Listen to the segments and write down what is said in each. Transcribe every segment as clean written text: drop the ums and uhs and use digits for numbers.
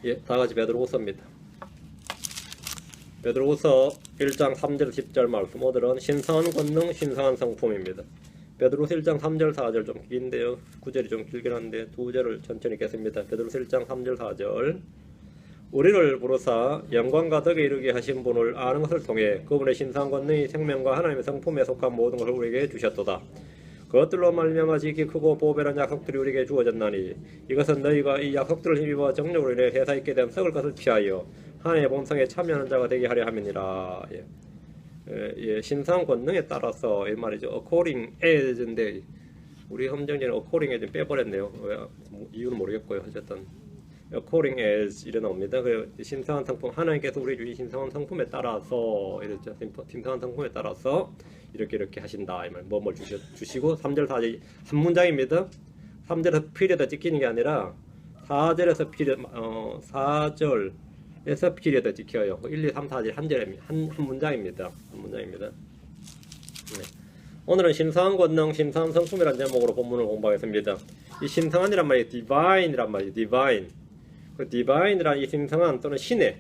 예, 다같이 베드로후서입니다. 베드로후서 1장 3절 10절 말씀. 오늘은 신성한 권능, 신성한 성품입니다. 베드로후서 1장 3절 4절 좀 긴데요. 9절이 좀 길긴 한데 2절을 천천히 읽겠습니다. 베드로후서 1장 3절 4절. 우리를 부르사 영광과 덕에 이르게 하신 분을 아는 것을 통해 그분의 신성한 권능이 생명과 하나님의 성품에 속한 모든 것을 우리에게 주셨도다. 그것들로 말미암아 지극히 크고 보배란 약속들이 우리에게 주어졌나니 이것은 너희가 이 약속들을 힘입어 정력으로 인해 회사 있게 된 썩을 것을 피하여 하나님의 본성에 참여하는 자가 되게 하려 함이니라. 예, 신성 권능에 따라서 이 말이죠. according as인데 우리 함정제는 according as 빼버렸네요. 왜 이유는 모르겠고요. 어쨌든 according as 이래 나옵니다. 그 신성한 성품, 하나님께서 우리 주신 신성한 성품에 따라서 이랬죠. 신성한 성품에 따라서 이렇게 하신다. 이 말. 뭘 주시고 3절 4절 한 문장입니다. 3절에서 period 찍히는 게 아니라 4절에서 period 4절에서 period 찍혀요. 1, 2, 3, 4절 한 문장입니다. 한 문장입니다. 네. 오늘은 신성한 권능, 신성한 성품이라는 제목으로 본문을 공부하겠습니다. 이 신성한이란 말이 divine이란 말이에요. divine. 그 divine이란 이 신성한 또는 신의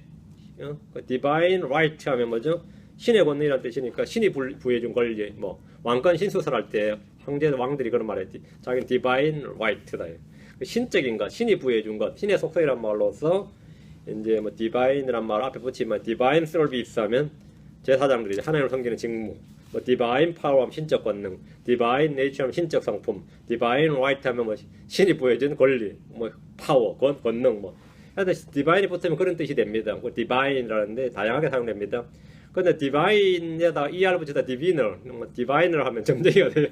그 divine right 하면 뭐죠? 신의 권능이라는 뜻이니까 신이 부여해준 권리, 뭐 왕권 신수설할 때 황제 왕들이 그런 말했지. 자기는 divine right다. 그 신적인 것, 신이 부여해준 것, 신의 속성이란 말로서 이제 뭐 divine이란 말 앞에 붙이면 divine service 하면 제사장들이 하나님을 섬기는 직무, 뭐 divine power 하면 신적 권능, divine nature 하면 신적 성품, divine right 하면 뭐 신이 부여해준 권리, 뭐 파워, 권능 뭐. 하여튼 divine이 붙으면 그런 뜻이 됩니다. 그 divine이라는데 다양하게 사용됩니다. 근데 divine에다 er 붙이다 divineer, divineer 하면 점쟁이가 돼요.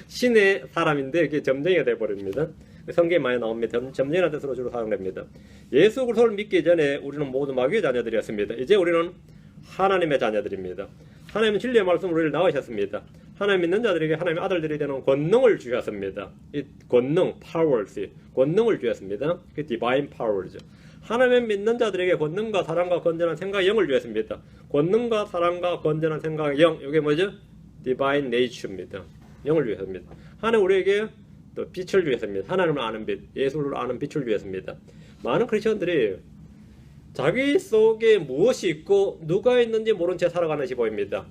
신의 사람인데 그게 점쟁이가 돼버립니다. 성경에 많이 나옵니다. 점쟁이라는 뜻으로 주로 사용됩니다. 예수 그리스도를 믿기 전에 우리는 모두 마귀의 자녀들이었습니다. 이제 우리는 하나님의 자녀들입니다. 하나님은 진리의 말씀으로 우리를 낳으셨습니다. 하나님 믿는 자들에게 하나님의 아들들이 되는 권능을 주셨습니다. 이 권능, powers, 권능을 주셨습니다. 그 divine powers죠. 하나님 믿는 자들에게 권능과 사랑과 건전한 생각의 영을 주셨습니다. 권능과 사랑과 건전한 생각의 영, 이게 뭐죠? divine nature입니다. 영을 주셨습니다. 하나님 우리에게 또 빛을 주셨습니다. 하나님을 아는 빛, 예수를 아는 빛을 주셨습니다. 많은 크리스천들이 자기 속에 무엇이 있고 누가 있는지 모른 채 살아가는 것이 보입니다.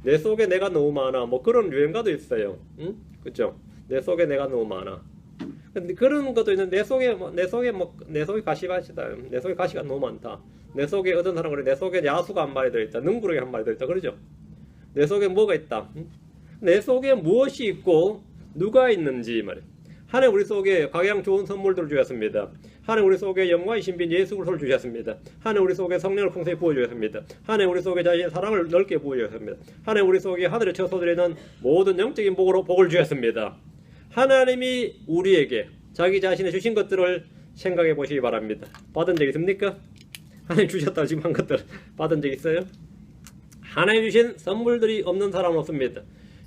내 속에 내가 너무 많아. 뭐 그런 유행가도 있어요. 응? 그죠? 내 속에 내가 너무 많아. 근데 그런 것도 있는데 내 속에 가시밭이다. 내 속에 가시가 너무 많다. 내 속에 어떤 사람 그래. 내 속에 야수가 한 마리 더 있다. 능구렁이 한 마리 더 있다. 그러죠? 내 속에 뭐가 있다. 응? 내 속에 무엇이 있고 누가 있는지 말이에요. 하나님 우리 속에 각양 좋은 선물들을 주셨습니다. 하나님 우리 속에 영광의 신비인 예수 그리스도를 주셨습니다. 하나님 우리 속에 성령을 풍성히 부어주셨습니다. 하나님 우리 속에 자신의 사랑을 넓게 부어주셨습니다. 하나님 우리 속에 하늘에 쳐서드리는 모든 영적인 복을 주셨습니다. 하나님이 우리에게 자기 자신의 주신 것들을 생각해 보시기 바랍니다. 받은 적 있습니까? 하나님 주셨다고 지금 한 것들 받은 적 있어요? 하나님 주신 선물들이 없는 사람은 없습니다.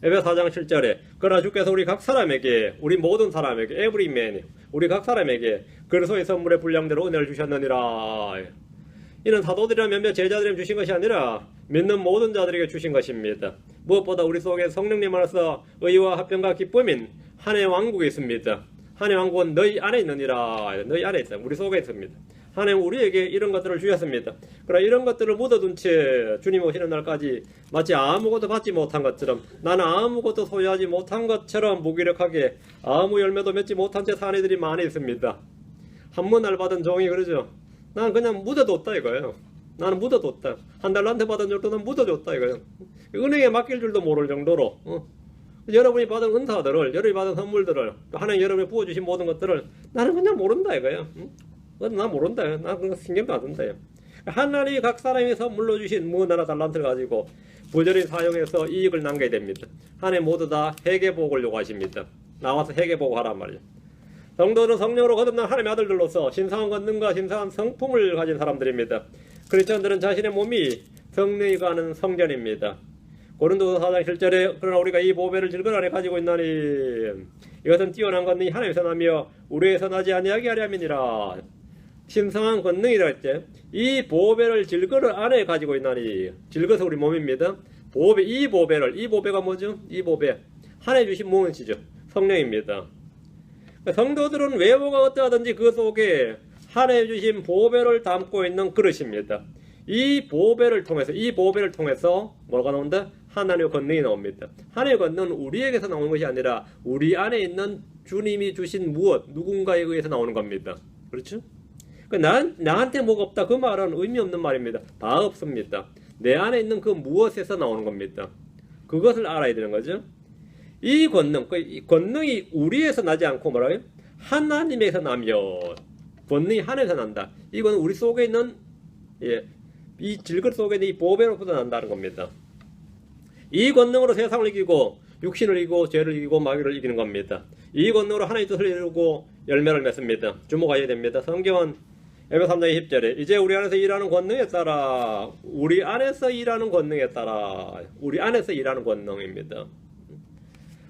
에베소 4장 7절에 그러나 주께서 우리 각 사람에게, 우리 모든 사람에게, every man, 우리 각 사람에게 그리스도의 선물의 분량대로 은혜를 주셨느니라. 이는 사도들이나 몇몇 제자들에게 주신 것이 아니라 믿는 모든 자들에게 주신 것입니다. 무엇보다 우리 속에 성령님 안에서 의와 화평과 기쁨인 하나님의 왕국이 있습니다. 하나님의 왕국은 너희 안에 있느니라. 너희 안에 있어요. 우리 속에 있습니다. 하나님 우리에게 이런 것들을 주셨습니다. 그러나 이런 것들을 묻어둔 채 주님 오시는 날까지 마치 아무것도 받지 못한 것처럼, 나는 아무것도 소유하지 못한 것처럼 무기력하게 아무 열매도 맺지 못한 채 사는 이들이 많이 있습니다. 한 번 날 받은 종이 그러죠. 나는 그냥 묻어뒀다 이거예요. 나는 묻어뒀다. 한 달란트 받은 줄도 난 묻어줬다 이거예요. 은행에 맡길 줄도 모를 정도로 여러분이 받은 은사들을, 여러분이 받은 선물들을, 하나님 여러분이 부어주신 모든 것들을 나는 그냥 모른다 이거예요. 나 모른다. 나 그거 신경도 안 든다. 하나님이 각 사람이 선물로 주신 무언가나 달란트를 가지고 부지런히 사용해서 이익을 남겨야 됩니다. 하나님 모두 다 회개복을 요구하십니다. 나와서 회개복 하란 말이에요. 성도는 성령으로 거듭난 하나님의 아들들로서 신성한 권능과 신성한 성품을 가진 사람들입니다. 크리스천들은 자신의 몸이 성령이 가는 성전입니다. 고린도서 4장 7절에 그러나 우리가 이 보배를 질거 안에 가지고 있나니 이것은 뛰어난 권능이 하나님에서 나며 우리에서 나지 아니하게 하려 함이니라. 신성한 권능이라 했죠. 이 보배를 질거를 안에 가지고 있나니, 질거서 우리 몸입니다. 보배, 이 보배가 뭐죠? 이 보배 하나님 주신 무엇이죠? 성령입니다. 성도들은 외모가 어떠하든지 그 속에 하나님 주신 보배를 담고 있는 그릇입니다. 이 보배를 통해서 뭐가 나온다? 하나님의 권능이 나옵니다. 하나님의 권능은 우리에게서 나오는 것이 아니라 우리 안에 있는 주님이 주신 무엇, 누군가에 의해서 나오는 겁니다. 그렇죠? 나한테 뭐가 없다, 그 말은 의미 없는 말입니다. 다 없습니다. 내 안에 있는 그 무엇에서 나오는 겁니다. 그것을 알아야 되는 거죠. 이 권능이 우리에서 나지 않고 뭐라고요? 하나님에서 나며, 권능이 하나님에서 난다. 이건 우리 속에 있는 이 질것 속에 있는 이 보배로부터 난다는 겁니다. 이 권능으로 세상을 이기고 육신을 이기고 죄를 이기고 마귀를 이기는 겁니다. 이 권능으로 하나님의 뜻을 이루고 열매를 맺습니다. 주목하셔야 됩니다. 성경은 에베소 3장 20절에 이제 우리 안에서 일하는 권능에 따라, 우리 안에서 일하는 권능에 따라, 우리 안에서 일하는 권능입니다.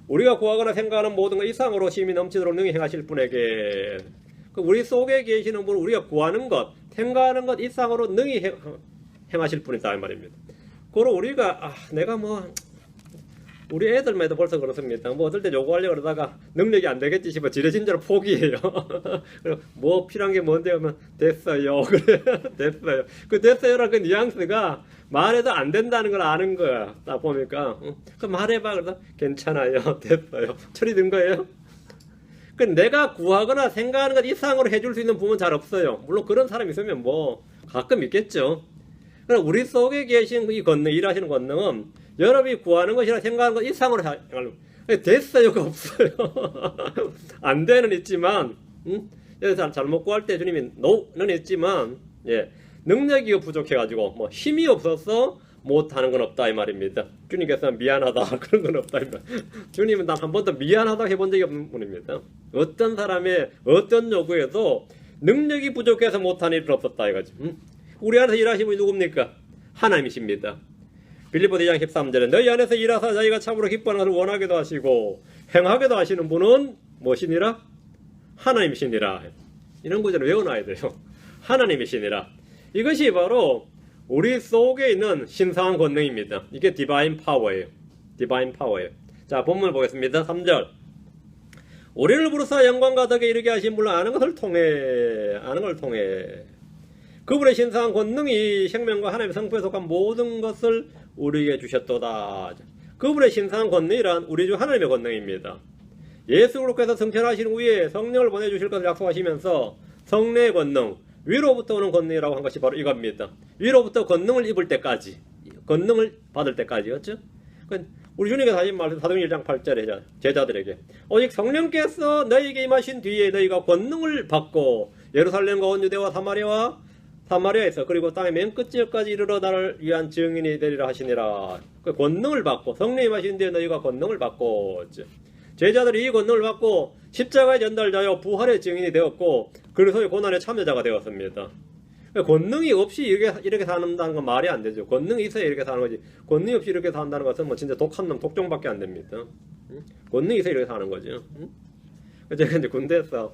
우리가 구하거나 생각하는 모든 것 이상으로 힘이 넘치도록 능히 행하실 분에게, 우리 속에 계시는 분은 우리가 구하는 것, 생각하는 것 이상으로 능히 행하실 분이다 이 말입니다. 그리고 우리가 내가 우리 애들만 해도 벌써 그렇습니다. 어떨 때 요구하려고 그러다가 능력이 안 되겠지 싶어 지레진 대로 포기해요. 뭐 필요한 게 뭔데 하면 됐어요. 그래 됐어요. 그 됐어요라는 그 뉘앙스가 말해도 안 된다는 걸 아는 거야. 딱 보니까 그 말해봐 그러다 괜찮아요. 됐어요. 처리된 거예요. 그 내가 구하거나 생각하는 것 이상으로 해줄 수 있는 부분은 잘 없어요. 물론 그런 사람이 있으면 가끔 있겠죠. 그러나 우리 속에 계신 이 권능, 일하시는 권능은 여러분이 구하는 것이나 생각하는 것 이상으로 행하려고. 됐어요가 없어요. 안 되는 있지만, 잘못 구할 때 주님이 no는 있지만, 능력이 부족해가지고, 힘이 없어서 못하는 건 없다 이 말입니다. 주님께서 미안하다 그런 건 없다 이 말. 주님은 단 한 번도 미안하다 해본 적이 없는 분입니다. 어떤 사람의 어떤 요구에도 능력이 부족해서 못하는 일은 없었다 이거지. 우리 안에서 일하시는 분이 누굽니까? 하나님이십니다. 빌립보 2장 13절에 너희 안에서 일하사 자기가 참으로 기뻐하는 것을 원하게도 하시고 행하게도 하시는 분은 무엇이니라? 하나님이시니라. 이런 구절을 외워놔야 돼요. 하나님이시니라. 이것이 바로 우리 속에 있는 신성한 권능입니다. 이게 디바인 파워예요. 디바인 파워예요. 자, 본문을 보겠습니다. 3절. 우리를 부르사 영광과 덕에 이르게 하신 분을 아는 걸 통해 그분의 신성한 권능이 생명과 하나님의 성품에 속한 모든 것을 우리에게 주셨도다. 그분의 신성한 권능이란 우리 주 하나님의 권능입니다. 예수 그리스도께서 승천하신 후에 성령을 보내주실 것을 약속하시면서 성령의 권능, 위로부터 오는 권능이라고 한 것이 바로 이겁니다. 위로부터 권능을 입을 때까지, 권능을 받을 때까지, 그렇죠? 우리 주님께서 하신 말씀 사도행 1장 8절에 제자들에게 오직 성령께서 너희에게 임하신 뒤에 너희가 권능을 받고 예루살렘과 온 유대와 사마리아에서 그리고 땅의 맨 끝지역까지 이르러 나를 위한 증인이 되리라 하시니라. 그 권능을 받고 성령이 임하신 뒤에 너희가 권능을 받고, 제자들이 이 권능을 받고 십자가의 전달자여 부활의 증인이 되었고 그리스도의 고난의 참여자가 되었습니다. 권능이 없이 이렇게 산다는 건 말이 안 되죠. 권능이 있어야 이렇게 사는 거지. 권능이 없이 이렇게 산다는 것은 진짜 독한 놈, 독종밖에 안 됩니다. 권능이 있어야 이렇게 사는 거죠. 제가 이제 군대에서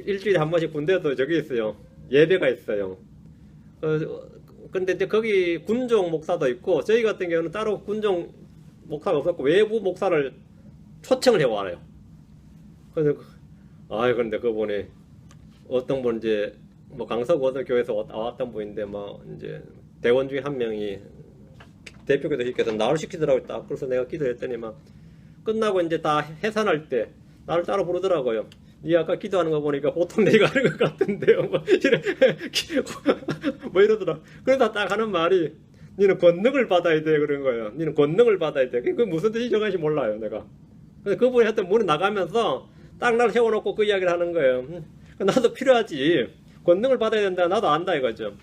일주일에 한 번씩 군대에도 저기 있어요. 예배가 있어요. 근데 이제 거기 군종 목사도 있고 저희 같은 경우는 따로 군종 목사가 없었고 외부 목사를 초청을 해와요. 근데 그분이 어떤 분 이제 강서구 어떤 교회에서 왔던 분인데 이제 대원 중에 한 명이 대표교도님께서 나를 시키더라고요. 딱 그래서 내가 기도했더니 끝나고 이제 다 해산할 때 나를 따로 부르더라고요. 니 아까 기도하는 거 보니까 보통 내가 하는 것 같은데요. 이러더라. 그래서 딱 하는 말이 니는 권능을 받아야 돼 그런 거예요. 니는 권능을 받아야 돼. 그게 무슨 뜻인지 정확히 몰라요 내가. 그래서 그분이 하여튼 문에 나가면서 딱 나를 세워놓고 그 이야기를 하는 거예요. 나도 필요하지. 권능을 받아야 된다. 나도 안다 이거죠.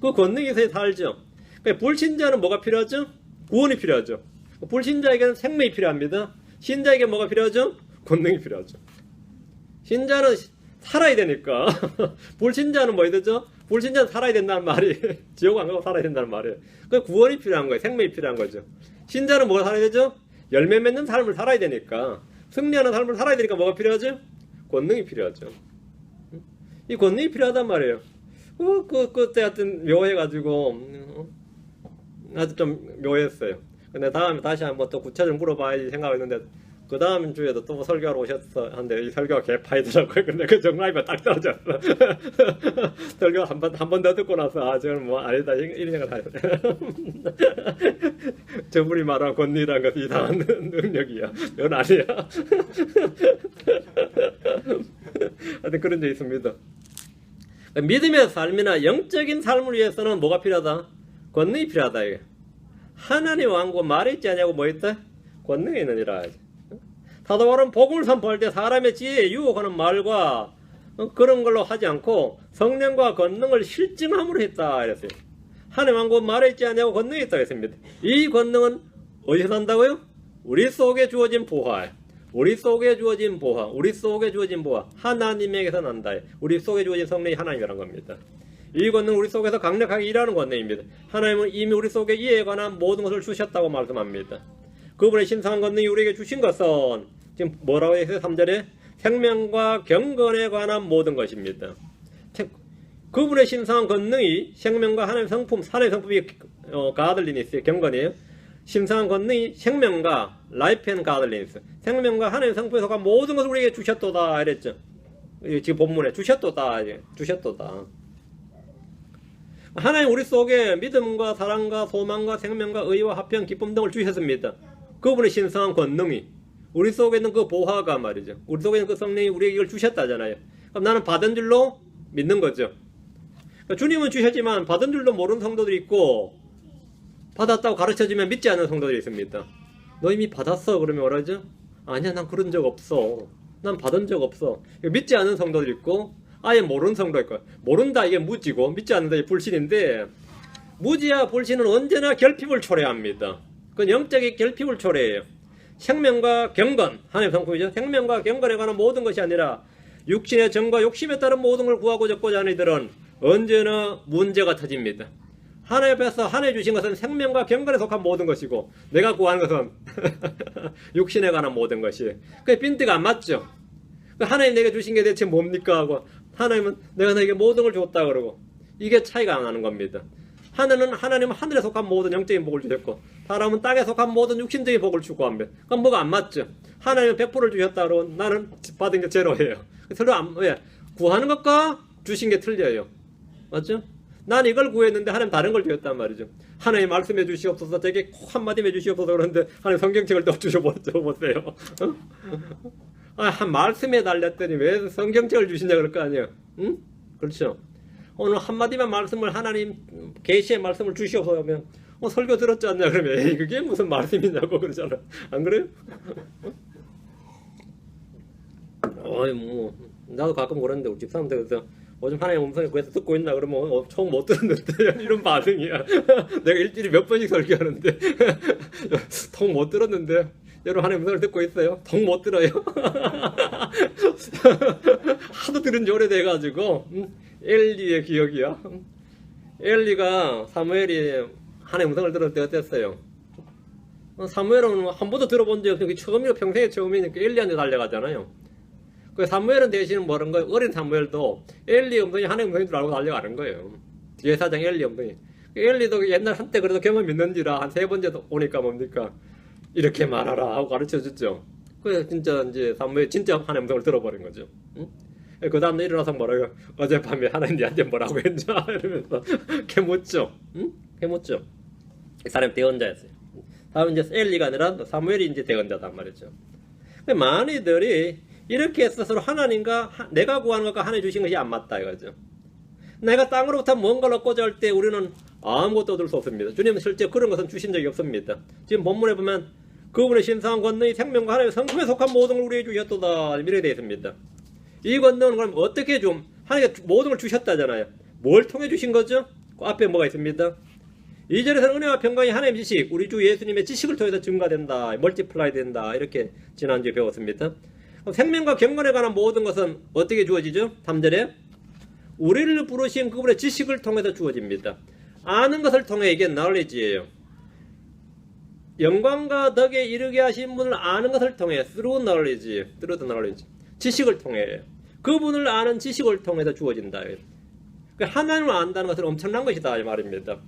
그 권능이 있어야 살죠. 불신자는 뭐가 필요하죠? 구원이 필요하죠. 불신자에게는 생명이 필요합니다. 신자에게 뭐가 필요하죠? 권능이 필요하죠. 신자는 살아야 되니까. 불신자는 뭐 되죠? 불신자는 살아야 된다는 말이 지옥 안 가고 살아야 된다는 말이에요. 그 구원이 필요한 거예요. 생명이 필요한 거죠. 신자는 뭐가 살아야 되죠? 열매 맺는 삶을 살아야 되니까. 승리하는 삶을 살아야 되니까 뭐가 필요하죠? 권능이 필요하죠. 이 권능이 필요하단 말이에요. 그때 하여튼 묘해가지고 아주 좀 묘했어요. 근데 다음에 다시 한번 또 구체적으로 물어봐야지 생각했는데 그 다음 주에도 또 설교하러 오셨어. 한데 이 설교가 개파이더라고요. 근데 그 정말이가 딱 떨어졌어. 설교 한 번 더 듣고 나서 아 저는 뭐 아니다 이런 생각 다 했어요. 저분이 말한 권리란 것은 이상한 능력이야. 이건 아니야. 하여튼 그런 데 있습니다. 믿음의 삶이나 영적인 삶을 위해서는 뭐가 필요하다? 권능이 필요하다. 이게. 하나님 왕국 말에 있지 않냐고 뭐 있다? 권능이 있느니라. 사도 바울은 복음을 선포할 때 사람의 지혜에 유혹하는 말과 그런 걸로 하지 않고 성령과 권능을 실증함으로 했다 이랬어요. 하나님 왕국 말에 있지 않냐고 권능이 있다고 했습니다. 이 권능은 어디서 난다고요? 우리 속에 주어진 보화, 우리 속에 주어진 보화, 우리 속에 주어진 보화, 하나님에게서 난다. 우리 속에 주어진 성령이 하나님이라는 겁니다. 이 권능은 우리 속에서 강력하게 일하는 권능입니다. 하나님은 이미 우리 속에 이에 관한 모든 것을 주셨다고 말씀합니다. 그분의 신성한 권능이 우리에게 주신 것은 지금 뭐라고 했어요? 3절에 생명과 경건에 관한 모든 것입니다. 그분의 신성한 권능이 생명과 하나님의 성품, 하나님의 성품이 가들리니스 경건이에요. 신성한 권능이 생명과 라이프 앤 가들리니스 생명과 하나님의 성품에 속한 모든 것을 우리에게 주셨도다 이랬죠. 지금 본문에 주셨도다. 주셨도다. 하나님 우리 속에 믿음과 사랑과 소망과 생명과 의와 화평, 기쁨 등을 주셨습니다. 그분의 신성한 권능이 우리 속에 있는 그 보화가 말이죠. 우리 속에 있는 그 성령이 우리에게 이걸 주셨다잖아요. 그럼 나는 받은 줄로 믿는 거죠. 그러니까 주님은 주셨지만 받은 줄로 모르는 성도들이 있고 받았다고 가르쳐주면 믿지 않는 성도들이 있습니다. 너 이미 받았어 그러면 뭐라죠? 아니야 난 그런 적 없어. 난 받은 적 없어. 믿지 않는 성도들이 있고 아예 모르는 성도 있고 모른다 이게 무지고 믿지 않는다 이게 불신인데 무지와 불신은 언제나 결핍을 초래합니다. 그건 영적인 결핍을 초래해요. 생명과 경건, 하나님의 성품이죠. 생명과 경건에 관한 모든 것이 아니라 육신의 정과 욕심에 따른 모든 걸 구하고 적고자 하는 이들은 언제나 문제가 터집니다. 하나님 앞에서 하나님 주신 것은 생명과 경건에 속한 모든 것이고 내가 구하는 것은 육신에 관한 모든 것이에요. 그게 빈트가 안 맞죠. 하나님 내게 주신 게 대체 뭡니까 하고 하나님은 내가 너에게 모든 걸 줬다 그러고 이게 차이가 안 나는 겁니다. 하나님은 하늘에 속한 모든 영적인 복을 주셨고 사람은 땅에 속한 모든 육신적인 복을 추구합니다. 그럼 뭐가 안 맞죠? 하나님은 100%를 주셨다 그러고 나는 받은 게 제로예요. 서로 왜? 구하는 것과 주신 게 틀려요. 맞죠? 난 이걸 구했는데 하나님 다른 걸 주셨단 말이죠. 하나님 말씀해 주시옵소서 제게 꼭 한마디 해주시옵소서 그러는데 하나님 성경책을 또 주셔보세요. 한 말씀에 달렸더니 왜 성경책을 주시냐 그럴 거 아니에요. 응? 그렇죠. 오늘 한마디만 말씀을 하나님 계시의 말씀을 주시옵소서 하면 설교 들었지 않냐 그러면 에이 그게 무슨 말씀이냐고 그러잖아. 안 그래요? 뭐 나도 가끔 그러는데 우리 집사람들 그래서 요즘 하나님 음성을 구해서 듣고 있나 그러면 처음 못 들었는데 이런 반응이야. 내가 일주일에 몇 번씩 설교하는데 통 못 들었는데 여러분 하나님 음성을 듣고 있어요? 통 못 들어요. 하도 들은 지 오래돼가지고 엘리의 기억이야. 엘리가 사무엘이 하나님 음성을 들을 때 어땠어요? 사무엘은 한 번도 들어본 적이 없으니까 처음이고 평생에 처음이니까 엘리한테 달려가잖아요. 그 사무엘은 대신 뭐라는 거예요? 어린 사무엘도 엘리 음성이 하나님 음성인 줄 알고 달려가는 거예요. 제사장 엘리 음성이. 엘리도 옛날 한때 그래도 경험 있는지라 한 3번째 오니까 뭡니까? 이렇게 말하라 하고 가르쳐 줬죠. 그래서 진짜 이제 사무엘 진짜 하나님 음성을 들어버린 거죠. 응? 그 다음날 일어나서 뭐라고 어젯밤에 하나님 니한테 뭐라고 했냐 이러면서 캐묻죠. 응? 캐묻죠. 이 사람이 대언자였어요. 다음 이제 엘리가 아니라 사무엘이 이제 대언자단 말이죠. 많이들이 이렇게 스스로 하나님과 내가 구하는 것과 하나님 주신 것이 안 맞다 이거죠. 내가 땅으로부터 뭔가를 얻고자 할 때 우리는 아무것도 얻을 수 없습니다. 주님은 실제 그런 것은 주신 적이 없습니다. 지금 본문에 보면 그분의 신성한 권능이 생명과 하나님의 성품에 속한 모든 걸 우리에게 주셨도다 이렇게 되어 있습니다. 이 권능은 그럼 어떻게 좀 하나님께 모든 걸 주셨다잖아요. 뭘 통해 주신 거죠? 그 앞에 뭐가 있습니다. 2절에서는 은혜와 평강이 하나님의 지식, 우리 주 예수님의 지식을 통해서 증가된다, 멀티플라이 된다 이렇게 지난주에 배웠습니다. 생명과 경건에 관한 모든 것은 어떻게 주어지죠? 3절에 우리를 부르신 그분의 지식을 통해서 주어집니다. 아는 것을 통해 이게 knowledge예요. 영광과 덕에 이르게 하신 분을 아는 것을 통해 through knowledge, through the knowledge 지식을 통해 그분을 아는 지식을 통해서 주어진다. 하나님을 안다는 것은 엄청난 것이다 이 말입니다.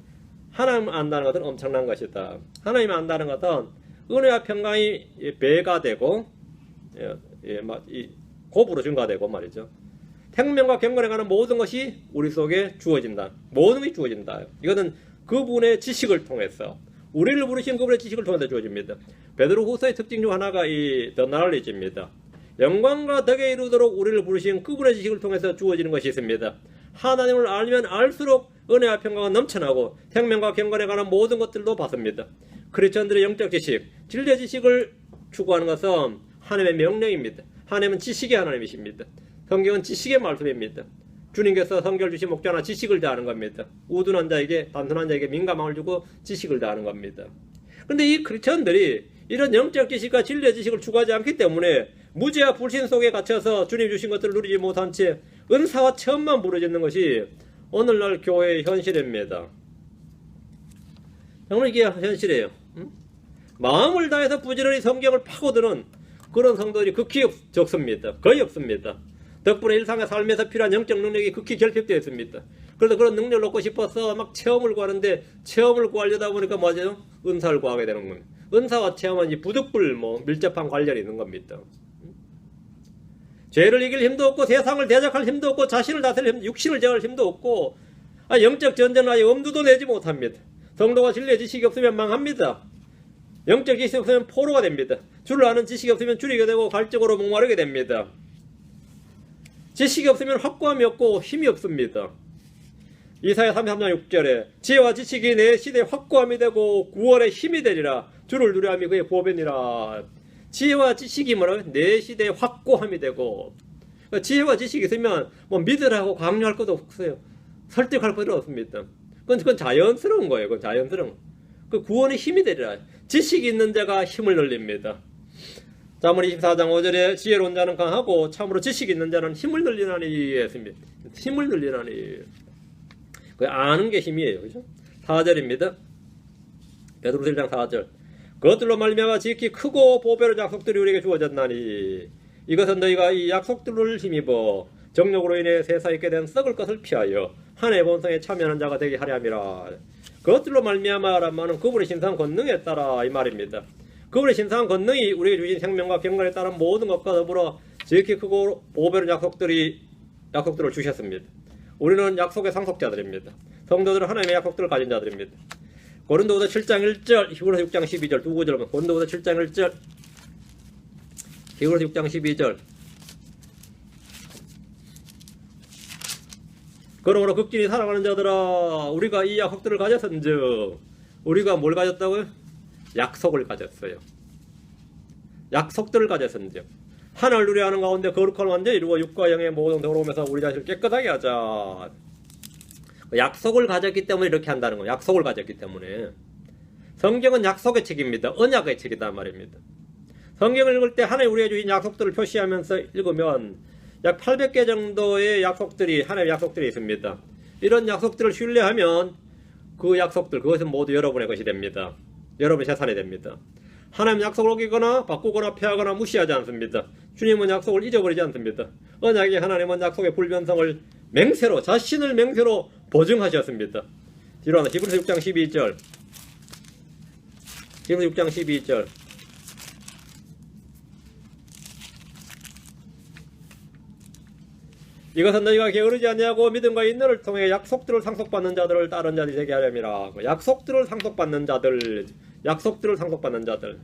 하나님을 안다는 것은 엄청난 것이다. 하나님을 안다는 것은 은혜와 평강이 배가 되고 이 곱으로 증가되고 말이죠. 생명과 경건에 관한 모든 것이 우리 속에 주어진다. 모든 것이 주어진다. 이거는 그분의 지식을 통해서 우리를 부르신 그분의 지식을 통해서 주어집니다. 베드로후서의 특징 중 하나가 이 The Knowledge입니다. 영광과 덕에 이르도록 우리를 부르신 그분의 지식을 통해서 주어지는 것이 있습니다. 하나님을 알면 알수록 은혜와 평강은 넘쳐나고 생명과 경건에 관한 모든 것들도 받습니다. 크리스천들의 영적 지식, 진리의 지식을 추구하는 것은 하나님의 명령입니다. 하나님은 지식의 하나님이십니다. 성경은 지식의 말씀입니다. 주님께서 성경을 주신 목자나 지식을 다하는 겁니다. 우둔한 자에게, 단순한 자에게 민감함을 주고 지식을 다하는 겁니다. 그런데 이 크리스천들이 이런 영적 지식과 진리의 지식을 추구하지 않기 때문에 무지와 불신 속에 갇혀서 주님 주신 것들을 누리지 못한 채 은사와 체험만 부르짖는 것이 오늘날 교회의 현실입니다. 정말 이게 현실이에요. 마음을 다해서 부지런히 성경을 파고드는 그런 성도들이 극히 적습니다. 거의 없습니다. 덕분에 일상의 삶에서 필요한 영적 능력이 극히 결핍되어 있습니다. 그래서 그런 능력을 얻고 싶어서 막 체험을 구하는데 체험을 구하려다 보니까 뭐죠? 은사를 구하게 되는 겁니다. 은사와 체험은 부득불 밀접한 관련이 있는 겁니다. 죄를 이길 힘도 없고 세상을 대적할 힘도 없고 자신을 다스릴 힘, 육신을 제어할 힘도 없고 영적 전쟁을 하여 엄두도 내지 못합니다. 성도가 진리의 지식이 없으면 망합니다. 영적 지식이 없으면 포로가 됩니다. 주를 아는 지식이 없으면 줄이게 되고 갈증으로 목마르게 됩니다. 지식이 없으면 확고함이 없고 힘이 없습니다. 이사야 33장 6절에 지혜와 지식이 내 시대에 확고함이 되고 구원의 힘이 되리라. 주를 두려움이 그의 보배니라. 지혜와 지식이 뭐라고요? 내 시대에 확고함이 되고 그러니까 지혜와 지식이 있으면 믿으라고 강요할 것도 없어요. 설득할 것도 없습니다. 그건 자연스러운 거예요. 그건 자연스러운 거. 그 구원의 힘이 되리라. 지식이 있는 자가 힘을 늘립니다. 잠언 24장 5절에 지혜로운 자는 강하고 참으로 지식이 있는 자는 힘을 늘리나니 했습니다. 힘을 늘리나니. 그 아는 게 힘이에요. 그죠? 4절입니다. 베드로서 1장 4절. 그것들로 말미암아 지극히 크고 보배로운 약속들이 우리에게 주어졌나니 이것은 너희가 이 약속들을 힘입어 정욕으로 인해 세상에 있게 된 썩을 것을 피하여 하나님의 본성에 참여하는 자가 되게 하려 함이라. 그것들로 말미암아란 말은 그분의 신상 권능에 따라 이 말입니다. 그분의 신상 권능이 우리에게 주신 생명과 경건에 따른 모든 것과 더불어 지극히 크고 보배로운 약속들을 주셨습니다. 우리는 약속의 상속자들입니다. 성도들은 하나님의 약속들을 가진 자들입니다. 고린도후서 7장 1절, 히브리서 6장 12절 두 구절만. 고린도후서 7장 1절, 히브리서 6장 12절. 그러므로 극진히 사랑하는 자들아, 우리가 이 약속들을 가졌은즉, 우리가 뭘 가졌다고요? 약속을 가졌어요. 약속들을 가졌은즉, 하나를 누려하는 가운데 거룩한 완전히 이루어 육과 영의 모든 더러움에서 우리 자신을 깨끗하게 하자. 약속을 가졌기 때문에 이렇게 한다는 거예요. 약속을 가졌기 때문에. 성경은 약속의 책입니다. 언약의 책이다 말입니다. 성경을 읽을 때 하나님 우리에게 주신 약속들을 표시하면서 읽으면 약 800개 정도의 약속들이, 하나님의 약속들이 있습니다. 이런 약속들을 신뢰하면 그 약속들, 그것은 모두 여러분의 것이 됩니다. 여러분의 재산이 됩니다. 하나님 약속을 어기거나 바꾸거나 폐하거나 무시하지 않습니다. 주님은 약속을 잊어버리지 않습니다. 언약의 하나님은 약속의 불변성을 맹세로, 자신을 맹세로 보증하셨습니다. 뒤로 하나, 히브리서 6장 12절. 히브리서 6장 12절. 이것은 너희가 게으르지 아니하고 믿음과 인내를 통해 약속들을 상속받는 자들을 따른 자들이 되게 하려니라. 약속들을 상속받는 자들, 약속들을 상속받는 자들.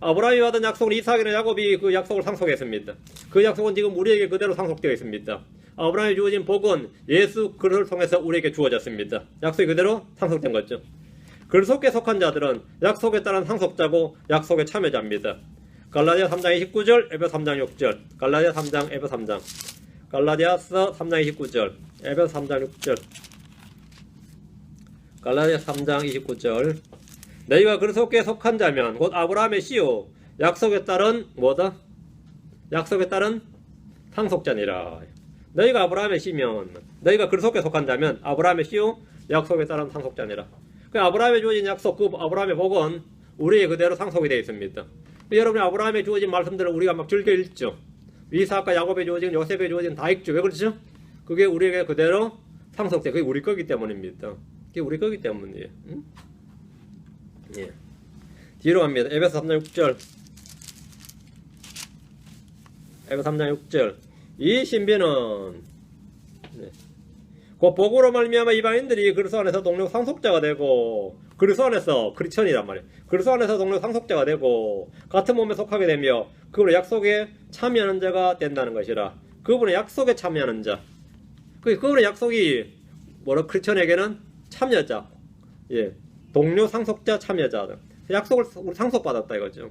아브라함이 받은 약속은 이삭이나 야곱이 그 약속을 상속했습니다. 그 약속은 지금 우리에게 그대로 상속되어 있습니다. 아브라함이 주어진 복은 예수 그리스도를 통해서 우리에게 주어졌습니다. 약속이 그대로 상속된 거죠. 그리스도께 속한 자들은 약속에 따른 상속자고 약속의 참여자입니다. 갈라디아 3장 29절, 에베소 3장 6절. 갈라디아 3장, 에베소 3장. 갈라디아서 3장 29절, 에베소 3장 6절. 갈라디아 3장 29절. 너희가 그리스도께 속한 자면 곧 아브라함의 씨요 약속에 따른 뭐다? 약속에 따른 상속자니라. 너희가 아브라함의 씨면, 너희가 그리스도께 속한 자면 아브라함의 씨요 약속에 따른 상속자니라. 그 아브라함에 주어진 약속, 그 아브라함의 복은 우리의 그대로 상속이 되어 있습니다. 여러분이 아브라함에 주어진 말씀들을 우리가 막 즐겨 읽죠. 이삭과 야곱에 주어진, 요셉에 주어진 다 읽죠. 왜 그렇죠? 그게 우리에게 그대로 상속돼. 그게 우리 거기 때문입니다. 그게 우리 거기 때문이에요. 예. 뒤로 갑니다. 에베소 3장 6절. 에베소 3장 6절. 이 신비는 그 복으로 말미암아 이방인들이 그리스도 안에서 동력 상속자가 되고, 그리스도 안에서 크리스천이란 말이에요. 그리스도 안에서 동력 상속자가 되고 같은 몸에 속하게 되며 그분의 약속에 참여하는 자가 된다는 것이라. 그분의 약속에 참여하는 자. 그분의 약속이 뭐라 크리스천에게는 참여자. 예. 동료 상속자 참여자. 약속을 우리 상속받았다 이거죠.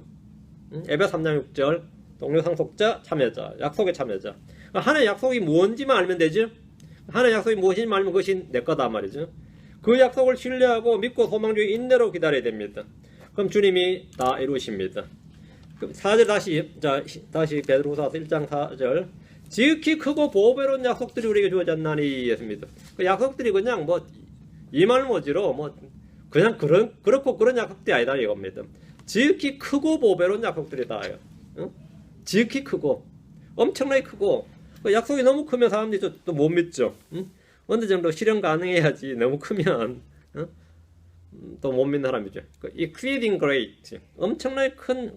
에베소 3장 6절. 동료 상속자 참여자. 약속에 참여자. 하나의 약속이 무엇인지만 알면 되죠. 하나의 약속이 무엇인지만 알면 그것이 내 거다 말이죠. 그 약속을 신뢰하고 믿고 소망 중에 인내로 기다려야 됩니다. 그럼 주님이 다 이루십니다. 4절 다시 베드로후서 1장 4절. 지극히 크고 보배로운 약속들이 우리에게 주어졌나니 했습니다. 그 약속들이 그냥 뭐 이말모지로 뭐 그냥 그렇고 그런 약속들이 아니다 이겁니다. 지극히 크고 보배로운 약속들이다요. 응? 지극히 크고 엄청나게 크고 그 약속이 너무 크면 사람들이 또 못 믿죠. 응? 어느 정도 실현 가능해야지 너무 크면 응? 또 못 믿는 사람이죠. 그 exceeding great 엄청나게 큰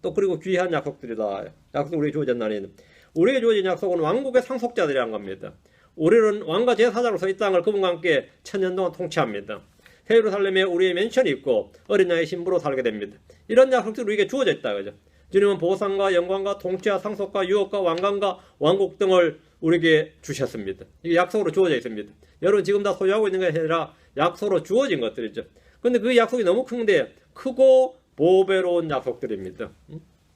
또 그리고 귀한 약속들이다. 약속 우리에게 주어졌나니 우리에게 주어진 약속은 왕국의 상속자들이란 겁니다. 우리는 왕과 제사장으로서 이 땅을 그분과 함께 천년 동안 통치합니다. 새 예루살렘에 우리의 맨션이 있고 어린 양의 신부로 살게 됩니다. 이런 약속들이 우리에게 주어져 있다. 그죠? 주님은 보상과 영광과 통치와 상속과 유업과 왕관과 왕국 등을 우리에게 주셨습니다. 이게 약속으로 주어져 있습니다. 여러분 지금 다 소유하고 있는 것이 아니라 약속으로 주어진 것들이죠. 근데 그 약속이 너무 큰데 크고 보배로운 약속들입니다.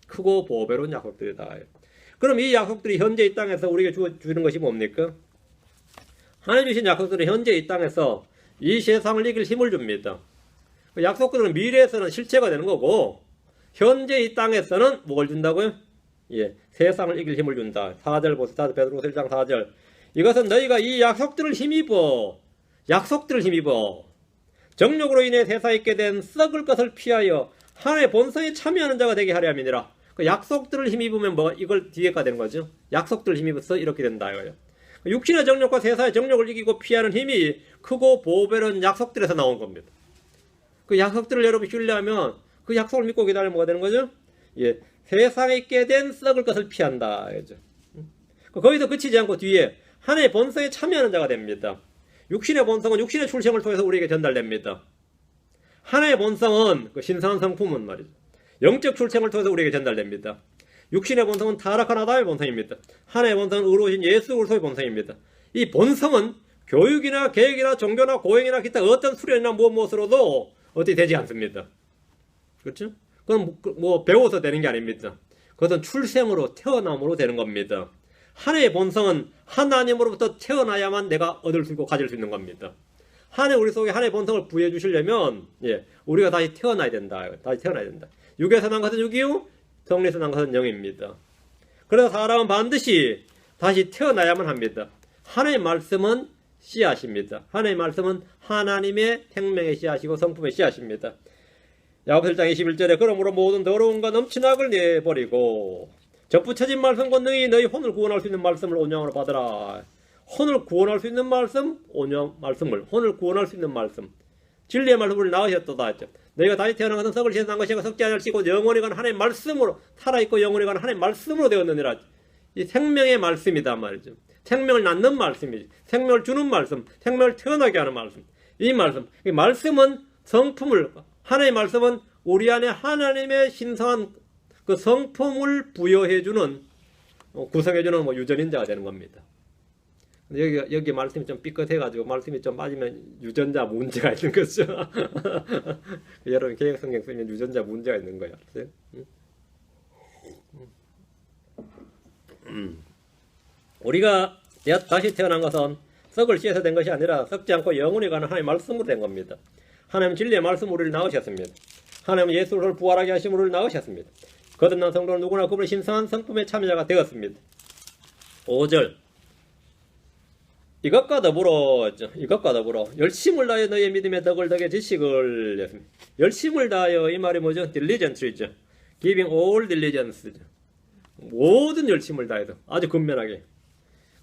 크고 보배로운 약속들이다. 그럼 이 약속들이 현재 이 땅에서 우리에게 주는 것이 뭡니까? 하나님 주신 약속들은 현재 이 땅에서 이 세상을 이길 힘을 줍니다. 그 약속들은 미래에서는 실체가 되는 거고 현재 이 땅에서는 뭘 준다고요? 예, 세상을 이길 힘을 준다. 4절 보세요. 베드로후서 1장 4절. 이것은 너희가 이 약속들을 힘입어 정욕으로 인해 세상에 있게 된 썩을 것을 피하여 하나님의 본성에 참여하는 자가 되게 하려 함이니라. 그 약속들을 힘입으면 뭐 이걸 뒤에가 되는 거죠. 약속들을 힘입어서 이렇게 된다 이거예요. 육신의 정욕과 세상의 정욕을 이기고 피하는 힘이 크고 보배로운 약속들에서 나온 겁니다. 그 약속들을 여러분 신뢰하면 그 약속을 믿고 기다리면 뭐가 되는 거죠? 예, 세상에 있게 된 썩을 것을 피한다. 그죠? 거기서 그치지 않고 뒤에 하나님의 본성에 참여하는 자가 됩니다. 육신의 본성은 육신의 출생을 통해서 우리에게 전달됩니다. 하나의 본성은 그 신성한 성품은 말이죠. 영적 출생을 통해서 우리에게 전달됩니다. 육신의 본성은 타락한 아담의 본성입니다. 하나의 본성은 의로우신 예수 그리스도의 본성입니다. 이 본성은 교육이나 계획이나 종교나 고행이나 기타 어떤 수련이나 무엇으로도 어떻게 되지 않습니다. 그렇죠? 그건 뭐 배워서 되는 게 아닙니다. 그것은 출생으로 태어남으로 되는 겁니다. 하나의 본성은 하나님으로부터 태어나야만 내가 얻을 수 있고 가질 수 있는 겁니다. 하나님 우리 속에 하나의 본성을 부여해 주시려면 우리가 다시 태어나야 된다. 육에서 난 것은 육이요 성리에서 난 것은 영입니다. 그래서 사람은 반드시 다시 태어나야만 합니다. 하나님의 말씀은 씨앗입니다. 하나님의 말씀은 하나님의 생명의 씨앗이고 성품의 씨앗입니다. 야고보서 1장 21절에 그러므로 모든 더러움과 넘친 악을 내버리고 접붙여진 말씀과 너희 혼을 구원할 수 있는 말씀을 온유함으로 받으라. 혼을 구원할 수 있는 말씀, 혼을 구원할 수 있는 말씀, 진리의 말씀을 낳으셨도다 했죠. 너희가 다시 태어난 것은 썩을 지난 것이고 썩지 않을 것이고 영원히 가는 하나님의 말씀으로 살아있고 영원히 가는 하나님의 말씀으로 되었느니라. 이 생명의 말씀이다 말이죠. 생명을 낳는 말씀이지. 생명을 주는 말씀, 생명을 태어나게 하는 말씀. 이 말씀은 성품을, 하나님의 말씀은 우리 안에 하나님의 신성한 그 성품을 부여해주는, 구성해주는 유전인자가 되는 겁니다. 여기 말씀이 좀 삐끗해가지고 말씀이 좀 빠지면 유전자 문제가 있는 거죠. 여러분 개혁성경 쓰면 유전자 문제가 있는 거예요. 우리가 다시 태어난 것은 썩을 씨에서 된 것이 아니라 썩지 않고 영원히 가는 하나님의 말씀으로 된 겁니다. 하나님 진리의 말씀으로 우리를 낳으셨습니다. 하나님 예수를 부활하게 하심으로 우리를 낳으셨습니다. 거듭난 성도는 누구나 그분의 신성한 성품의 참여자가 되었습니다. 5절 이것과 더불어 열심을 다하여 너희의 믿음의 덕을 덕에 지식을 했습니다. 열심을 다하여 이 말이 뭐죠? diligence죠. giving all diligence죠. 모든 열심을 다해서 아주 근면하게.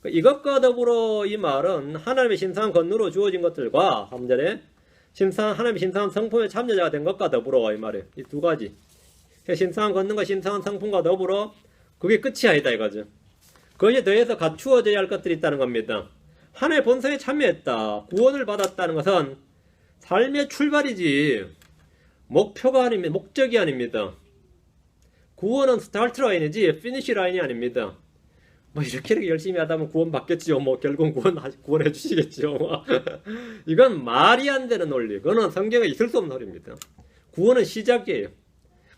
이것과 더불어 이 말은 하나님의 신성한 권능으로 주어진 것들과 3절에 하나님의 신성한 성품의 참여자가 된 것과 더불어 이 말이에요. 이 두 가지. 신성한 권능과 신성한 성품과 더불어 그게 끝이 아니다 이거죠. 그것에 더해서 갖추어져야 할 것들이 있다는 겁니다. 하나님의 본성에 참여했다. 구원을 받았다는 것은 삶의 출발이지 목표가 아닙니다. 목적이 아닙니다. 구원은 스타트 라인이지 피니시 라인이 아닙니다. 뭐 이렇게 열심히 하다 보면 구원 받겠지요. 뭐 결국 구원해 주시겠지요. 이건 말이 안 되는 논리. 그거는 성경에 있을 수 없는 소리입니다. 구원은 시작이에요.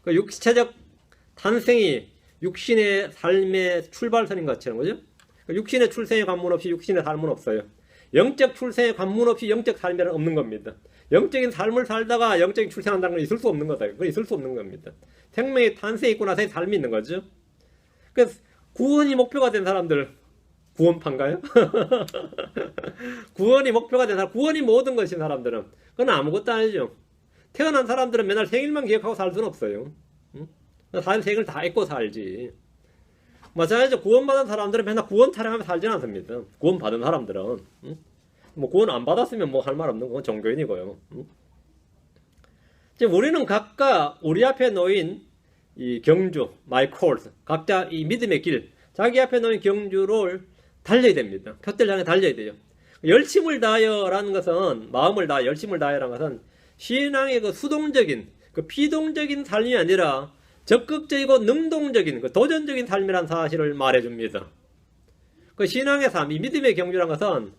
그 육체적 탄생이 육신의 삶의 출발선인 것처럼 그죠? 육신의 출생의 관문 없이 육신의 삶은 없어요. 영적 출생의 관문 없이 영적 삶이란 없는 겁니다. 영적인 삶을 살다가 영적인 출생한다는 건 있을 수 없는 거다. 그건 있을 수 없는 겁니다. 생명의 탄생이 있고 나서의 삶이 있는 거죠. 그래서 구원이 목표가 된 사람들 구원파인가요? 구원이 목표가 된 사람, 구원이 모든 것인 사람들은 그건 아무것도 아니죠. 태어난 사람들은 맨날 생일만 기억하고 살 수는 없어요. 사실 생일 다 잊고 살지. 마찬가지로 구원받은 사람들은 맨날 구원 타령하며 살지는 않습니다. 구원받은 사람들은 뭐 구원 안 받았으면 뭐 할 말 없는 건 종교인이고요. 지금 우리는 각각 우리 앞에 놓인 이 경주, my course, 각자 이 믿음의 길, 자기 앞에 놓인 경주를 달려야 됩니다. 표대를 향해 달려야 돼요. 열심을 다하여라는 것은 마음을 다하여, 열심을 다하여라는 것은 신앙의 그 수동적인, 그 피동적인 삶이 아니라 적극적이고 능동적인, 그 도전적인 삶이라는 사실을 말해줍니다. 그 신앙의 삶, 이 믿음의 경주라는 것은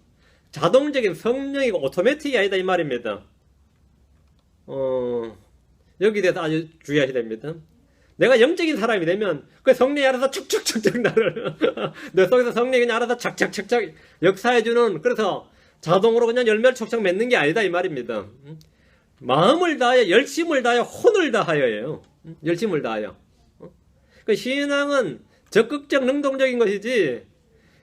자동적인 성령이고 오토매틱이 아니다 이 말입니다. 여기에 대해서 아주 주의하셔야 됩니다. 내가 영적인 사람이 되면 그 성령이 알아서 축축축축 나를 내 속에서 성령이 그냥 알아서 착착착착 역사해주는, 그래서 자동으로 그냥 열매를 촉촉 맺는 게 아니다 이 말입니다. 마음을 다하여, 열심을 다하여, 혼을 다하여예요. 열심을 다하여. 그 신앙은 적극적 능동적인 것이지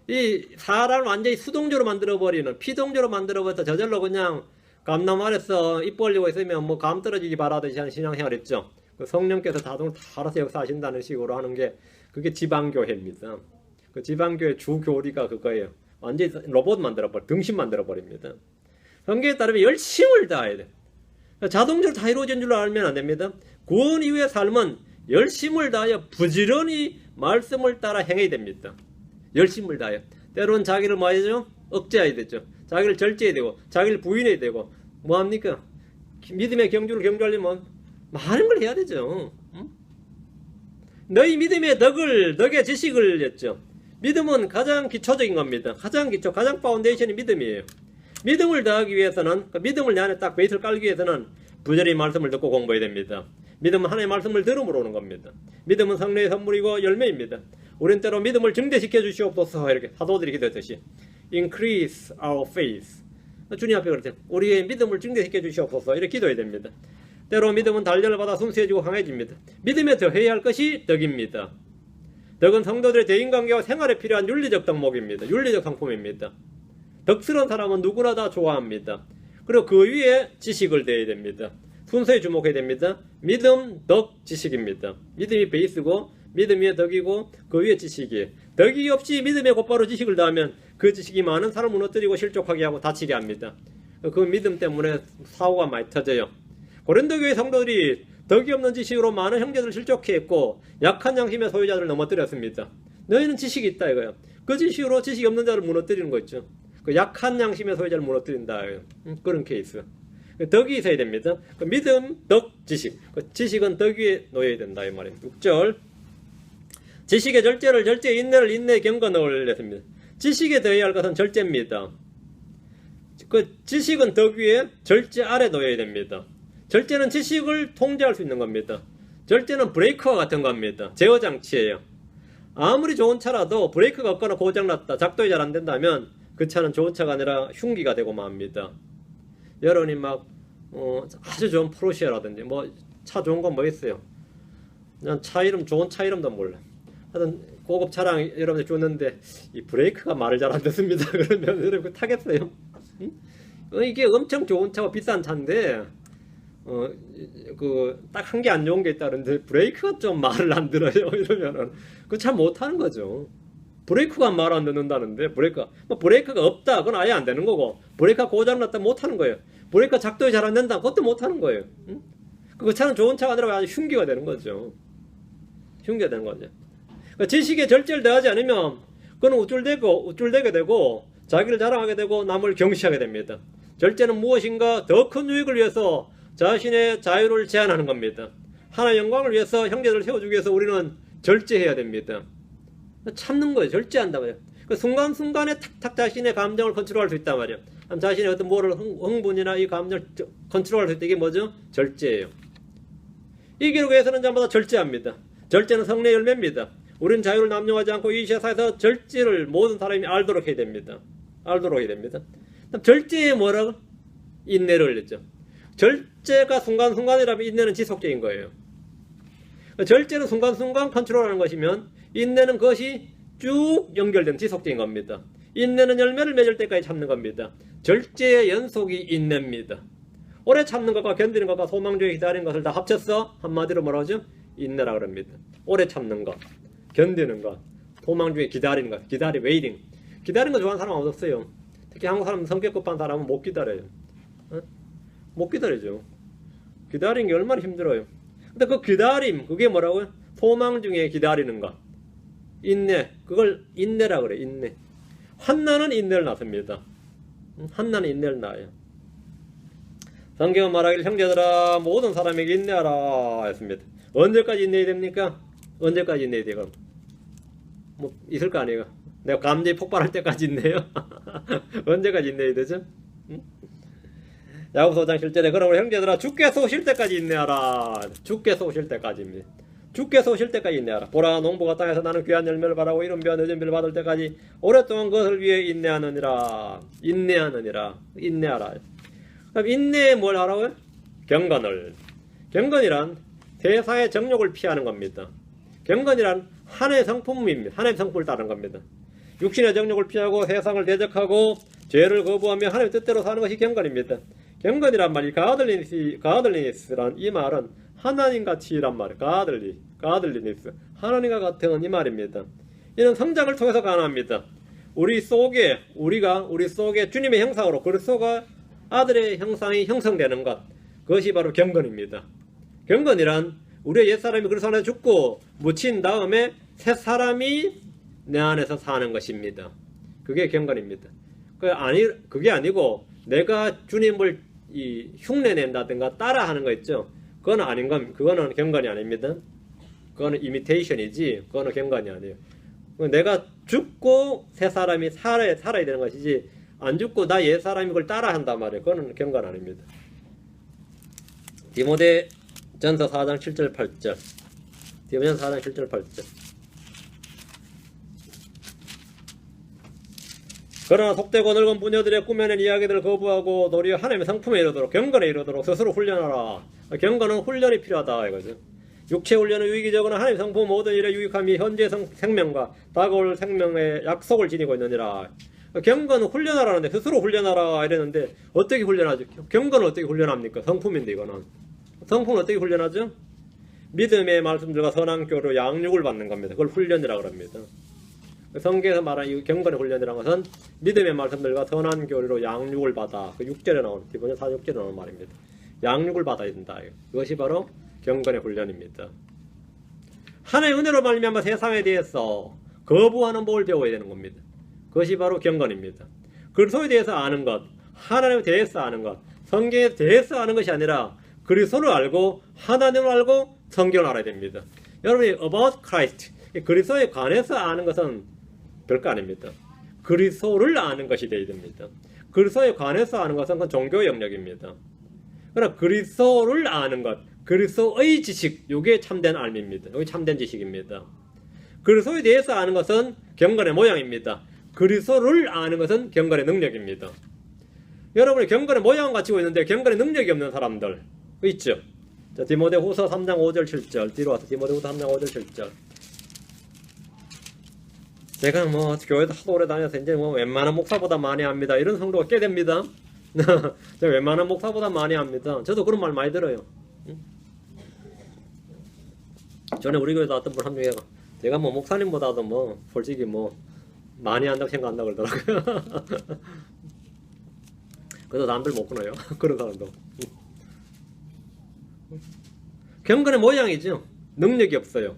이 사람을 완전히 수동적으로 만들어버리는, 피동적으로 만들어버려서 저절로 그냥 감나무 아래서 입 벌리고 있으면 뭐 감 떨어지기 바라듯이 하는 신앙생활 있죠. 그 성령께서 자동으로 다 알아서 역사하신다는 식으로 하는 게 그게 지방교회입니다. 그 지방교회 주교리가 그거예요. 완전히 로봇 만들어버려, 등신 만들어버립니다. 성경에 따르면 열심을 다해야 돼. 자동적으로 다 이루어진 줄로 알면 안 됩니다. 구원 이후의 삶은 열심을 다하여 부지런히 말씀을 따라 행해야 됩니다. 열심을 다하여. 때로는 자기를 뭐 해야죠? 억제해야 되죠. 자기를 절제해야 되고, 자기를 부인해야 되고, 뭐합니까? 믿음의 경주를 경주하려면 많은 걸 해야 되죠. 너희 믿음의 덕의 지식을 했죠. 믿음은 가장 기초적인 겁니다. 가장 기초, 가장 파운데이션이 믿음이에요. 믿음을 더하기 위해서는, 믿음을 내 안에 딱 베이스를 깔기 위해서는 부지런히 말씀을 듣고 공부해야 됩니다. 믿음은 하나님의 말씀을 들음으로 오는 겁니다. 믿음은 성령의 선물이고 열매입니다. 우린 때로 믿음을 증대시켜 주시옵소서 이렇게 사도들이 기도했듯이 increase our faith. 주님 앞에 그럴 때 우리의 믿음을 증대시켜 주시옵소서 이렇게 기도해야 됩니다. 때로 믿음은 단련을 받아 순수해지고 강해집니다. 믿음에 더해야 할 것이 덕입니다. 덕은 성도들의 대인관계와 생활에 필요한 윤리적 덕목입니다. 윤리적 상품입니다. 덕스러운 사람은 누구나 다 좋아합니다. 그리고 그 위에 지식을 대해야 됩니다. 순서에 주목해야 됩니다. 믿음, 덕, 지식입니다. 믿음이 베이스고 믿음 위에 덕이고 그 위에 지식이에요. 덕이 없이 믿음에 곧바로 지식을 더하면 그 지식이 많은 사람을 무너뜨리고 실족하게 하고 다치게 합니다. 그 믿음 때문에 사고가 많이 터져요. 고린도 교회 성도들이 덕이 없는 지식으로 많은 형제들을 실족해 했고 약한 양심의 소유자들을 넘어뜨렸습니다. 너희는 지식이 있다 이거예요. 그 지식으로 지식이 없는 자를 무너뜨리는 거 있죠. 그 약한 양심의 소유자를 무너뜨린다. 그런 케이스. 덕이 있어야 됩니다. 그 믿음, 덕, 지식. 그 지식은 덕 위에 놓여야 된다 이 말입니다. 6절. 지식의 절제를 절제, 인내를 인내에 경건 넣으렸습니다. 지식에 더해야 할 것은 절제입니다. 그 지식은 덕 위에, 절제 아래 놓여야 됩니다. 절제는 지식을 통제할 수 있는 겁니다. 절제는 브레이크와 같은 겁니다. 제어 장치예요. 아무리 좋은 차라도 브레이크가 없거나 고장났다, 작동이 잘 안 된다면 그 차는 좋은 차가 아니라 흉기가 되고 맙니다. 여러분이 막 아주 좋은 포르쉐라든지 뭐 차 좋은 건 뭐 있어요? 난 차 이름, 좋은 차 이름도 몰라. 하여튼 고급 차량 여러분들 줬는데 이 브레이크가 말을 잘 안 듣습니다. 그러면 여러분 타겠어요? 응? 이게 엄청 좋은 차고 비싼 차인데 딱 한 개 안 좋은 게 있다는데 브레이크가 좀 말을 안 들어요. 이러면은 그 참 못하는 거죠. 브레이크가 말 안 듣는다는데 브레이크가 없다. 그건 아예 안 되는 거고 브레이크가 고장났다 못하는 거예요. 브레이크가 작동이 잘 안 된다. 그것도 못 하는 거예요. 응? 그 차는 좋은 차가 아니라 아주 흉기가 되는 거죠. 흉기가 되는 거죠. 그러니까 지식에 절제를 대하지 않으면 그는 우쭐대게 되고 자기를 자랑하게 되고 남을 경시하게 됩니다. 절제는 무엇인가? 더 큰 유익을 위해서 자신의 자유를 제한하는 겁니다. 하나의 영광을 위해서 형제들을 세워주기 위해서 우리는 절제해야 됩니다. 참는 거예요. 절제한단 말이에요. 그 순간순간에 탁탁 자신의 감정을 컨트롤할 수 있단 말이에요. 자신의 어떤 뭐를 흥분이나 이 감정을 컨트롤할 수 있다. 이게 뭐죠? 절제예요. 이기를 위해서는 전부 다 절제합니다. 절제는 성례의 열매입니다. 우리는 자유를 남용하지 않고 이 세상에서 절제를 모든 사람이 알도록 해야 됩니다. 알도록 해야 됩니다. 절제에 뭐라고? 인내를 올렸죠. 절제가 순간순간이라면 인내는 지속적인 거예요. 절제는 순간순간 컨트롤하는 것이면 인내는 그것이 쭉 연결된 지속적인 겁니다. 인내는 열매를 맺을 때까지 참는 겁니다. 절제의 연속이 인내입니다. 오래 참는 것과 견디는 것과 소망 중에 기다리는 것을 다 합쳐서 한마디로 뭐라고 하죠? 인내라 그럽니다. 오래 참는 것, 견디는 것, 소망 중에 기다리는 것, 웨이팅. 기다리는 거 좋아하는 사람 없었어요. 특히 한국 사람 성격 급한 사람은 못 기다려요. 못 기다리죠. 기다리는 게 얼마나 힘들어요. 근데 그 기다림, 그게 뭐라고요? 소망 중에 기다리는 것. 인내, 그걸 인내라 그래. 인내. 환난은 인내를 낳습니다. 환난은 인내를 낳아요. 성경은 말하기를 형제들아 모든 사람에게 인내하라 했습니다. 언제까지 인내해야 됩니까? 언제까지 인내해야 돼요? 뭐 있을 거 아니에요. 내가 감정이 폭발할 때까지 인내요. 언제까지 인내해야 되죠? 야고보서 5장 7절에 그러므로 형제들아 주께서 오실 때까지 인내하라. 주께서 오실 때까지입니다. 주께서 오실 때까지 인내하라. 보라 농부가 땅에서 나는 귀한 열매를 바라고 이른비와 늦은 비를 받을 때까지 오랫동안 그것을 위해 인내하느니라. 인내하라. 그럼 인내에 뭘 하라고요? 경건을. 경건이란 세상의 정욕을 피하는 겁니다. 경건이란 하나의 성품입니다. 하나의 성품을 따르는 겁니다. 육신의 정욕을 피하고 세상을 대적하고 죄를 거부하며 하나님의 뜻대로 사는 것이 경건입니다. 경건이란 말이 가들리니스란 이 말은 하나님같이란 말이에요. 가들리니스 하나님과 같은 이 말입니다. 이는 성장을 통해서 가능합니다. 우리 속에 주님의 형상으로 그리스도가 아들의 형상이 형성되는 것, 그것이 바로 경건입니다. 경건이란 우리의 옛사람이 그리스도 안에 죽고 묻힌 다음에 새 사람이 내 안에서 사는 것입니다. 그게 경건입니다. 그게 아니고 내가 주님을 흉내낸다든가 따라하는 거 있죠. 그건 아닌 겁니다. 그거는 경건이 아닙니다. 그거는 이미테이션이지 그거는 경건이 아니에요. 내가 죽고 새 사람이 살아야 되는 것이지 안 죽고 나 옛사람이 그걸 따라한단 말이에요. 그거는 경건 아닙니다. 디모데전서 4장 7절 8절 디모데전서 4장 7절 8절 그러나 속되고 늙은 부녀들의 꾸며낸 이야기들을 거부하고 도리어 하나님의 성품에 이르도록 경건에 이르도록 스스로 훈련하라. 경건은 훈련이 필요하다 이거죠. 육체 훈련은 유익이적으나 하나님의 성품 모든 일에 유익함이 현재 생명과 다가올 생명의 약속을 지니고 있느니라. 경건은 훈련하라는데 스스로 훈련하라 이랬는데 어떻게 훈련하죠? 경건은 어떻게 훈련합니까? 성품인데 이거는. 성품은 어떻게 훈련하죠? 믿음의 말씀들과 선한 교로 양육을 받는 겁니다. 그걸 훈련이라고 합니다. 성경에서 말하는 이 경건의 훈련이라는 것은 믿음의 말씀들과 선한 교리로 양육을 받아. 그 6절에 나오는 디모데 4, 6절에 나오는 말입니다. 양육을 받아야 된다. 그것이 바로 경건의 훈련입니다. 하나님의 은혜로 말미암아 세상에 대해서 거부하는 법을 배워야 되는 겁니다. 그것이 바로 경건입니다. 그리스도에 대해서 아는 것, 하나님에 대해서 아는 것, 성경에 대해서 아는 것이 아니라 그리스도를 알고 하나님을 알고 성경을 알아야 됩니다. 여러분이 about Christ, 그리스도에 관해서 아는 것은 별거 아닙니다. 그리스도를 아는 것이 되어야 됩니다. 그리스도에 관해서 아는 것은 그건 종교의 영역입니다. 그러나 그리스도를 아는 것, 그리스도의 지식, 이게 참된 알미입니다. 이게 참된 지식입니다. 그리스도에 대해서 아는 것은 경건의 모양입니다. 그리스도를 아는 것은 경건의 능력입니다. 여러분이 경건의 모양을 갖추고 있는데 경건의 능력이 없는 사람들 있죠. 자, 디모데후서 3장 5절 7절 뒤로 와서 디모데후서 3장 5절 7절 제가 뭐 교회도 하도 오래 다녀서 이제 뭐 웬만한 목사보다 많이 합니다. 이런 성도가 꽤 됩니다. 제가 웬만한 목사보다 많이 합니다. 저도 그런 말 많이 들어요. 전에 우리 교회도 왔던 분 한 명이 제가 뭐 목사님보다도 뭐 솔직히 뭐 많이 한다고 생각한다고 그러더라고요. 그래도 남들 못 끊어요. 그런 사람도. 경건의 모양이죠. 능력이 없어요.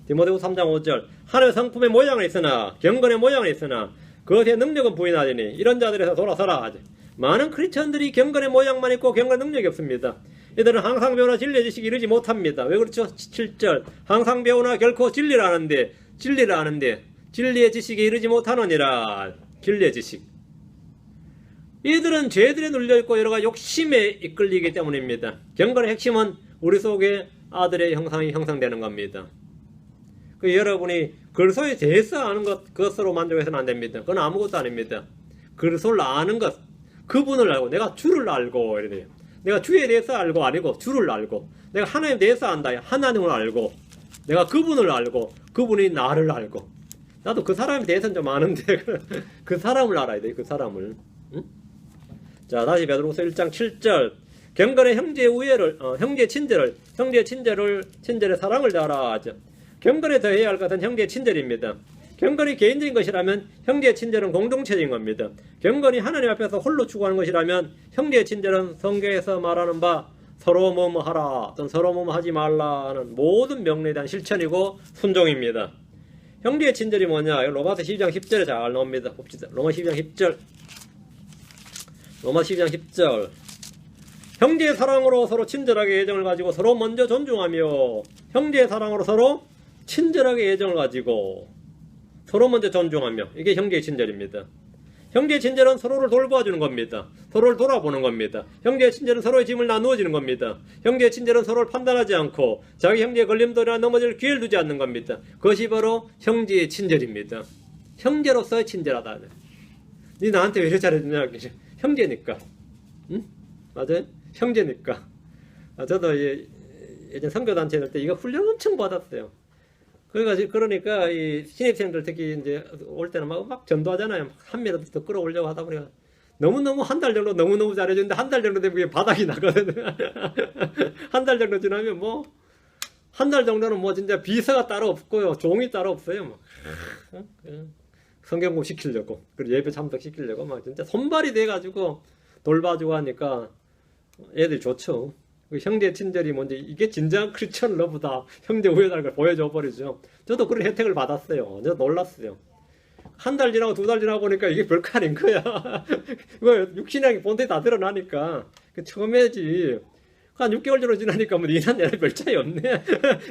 디모데후서 3장 5절 하나님의 성품의 모양은 있으나 경건의 모양은 있으나 그것의 능력은 부인하리니 이런 자들에서 돌아서라 하지. 많은 크리스천들이 경건의 모양만 있고 경건 능력이 없습니다. 이들은 항상 배우나 진리의 지식이 이르지 못합니다. 왜 그렇죠? 7절 항상 배우나 결코 진리를 아는데 진리의 지식에 이르지 못하느니라. 진리의 지식. 이들은 죄들에 눌려있고 여러가지 욕심에 이끌리기 때문입니다. 경건의 핵심은 우리 속에 아들의 형상이 형성되는 겁니다. 여러분이 그리스도에 대해서 아는 것으로 만족해서는 안 됩니다. 그건 아무것도 아닙니다. 그리스도를 아는 것, 그분을 알고 내가 주를 알고 이래 돼요. 내가 주에 대해서 알고 아니고 주를 알고 내가 하나님에 대해서 안다. 하나님을 알고 내가 그분을 알고 그분이 나를 알고 나도 그 사람에 대해서는 좀 아는데 그 사람을 알아야 돼. 그 사람을. 응? 자, 다시 베드로후서 1장 7절 경건의 형제의 우애를 형제의 친절의 사랑을 다하라 하죠. 경건에 더해야 할 것은 형제의 친절입니다. 경건이 개인적인 것이라면 형제의 친절은 공동체적인 겁니다. 경건이 하나님 앞에서 홀로 추구하는 것이라면 형제의 친절은 성경에서 말하는 바 서로 뭐뭐 하라 또는 서로 뭐뭐 하지 말라는 모든 명령에 대한 실천이고 순종입니다. 형제의 친절이 뭐냐? 로마서 12장 10절에 잘 나옵니다. 봅시다. 로마서 12장 10절 형제의 사랑으로 서로 친절하게 애정을 가지고 서로 먼저 존중하며 형제의 사랑으로 서로 친절하게 애정을 가지고 서로 먼저 존중하며 이게 형제의 친절입니다. 형제의 친절은 서로를 돌보아주는 겁니다. 서로를 돌아보는 겁니다. 형제의 친절은 서로의 짐을 나누어지는 겁니다. 형제의 친절은 서로를 판단하지 않고 자기 형제의 걸림돌이나 넘어질 기회를 두지 않는 겁니다. 그것이 바로 형제의 친절입니다. 형제로서의 친절하다. 니 나한테 왜 이렇게 잘해주냐? 형제니까. 응? 맞아요? 형제니까. 저도 예전 선교단체 할 때 이거 훈련 엄청 받았어요. 그러니까 이 신입생들 특히 이제 올 때는 막 전도하잖아요. 한 미라도 더 끌어올려고 하다 보니까 너무너무 한 달 정도 너무너무 잘해주는데 한 달 정도 되면 그게 바닥이 나거든요. 한 달 정도 지나면 한 달 정도는 진짜 비서가 따로 없고요. 종이 따로 없어요. 성경 공부 시키려고 그리고 예배 참석 시키려고 막 진짜 손발이 돼가지고 돌봐주고 하니까 애들이 좋죠. 형제 친절이 뭔지 이게 진정한 크리스천 러브다. 형제 우애라는 걸 보여줘 버리죠. 저도 그런 혜택을 받았어요. 저도 놀랐어요. 한 달 지나고 두 달 지나고 보니까 이게 별거 아닌 거야. 이거 육신량이 본thể 다 드러나니까 처음에지 한 6개월 정도 지나니까 니나 내나 별 차이 없네.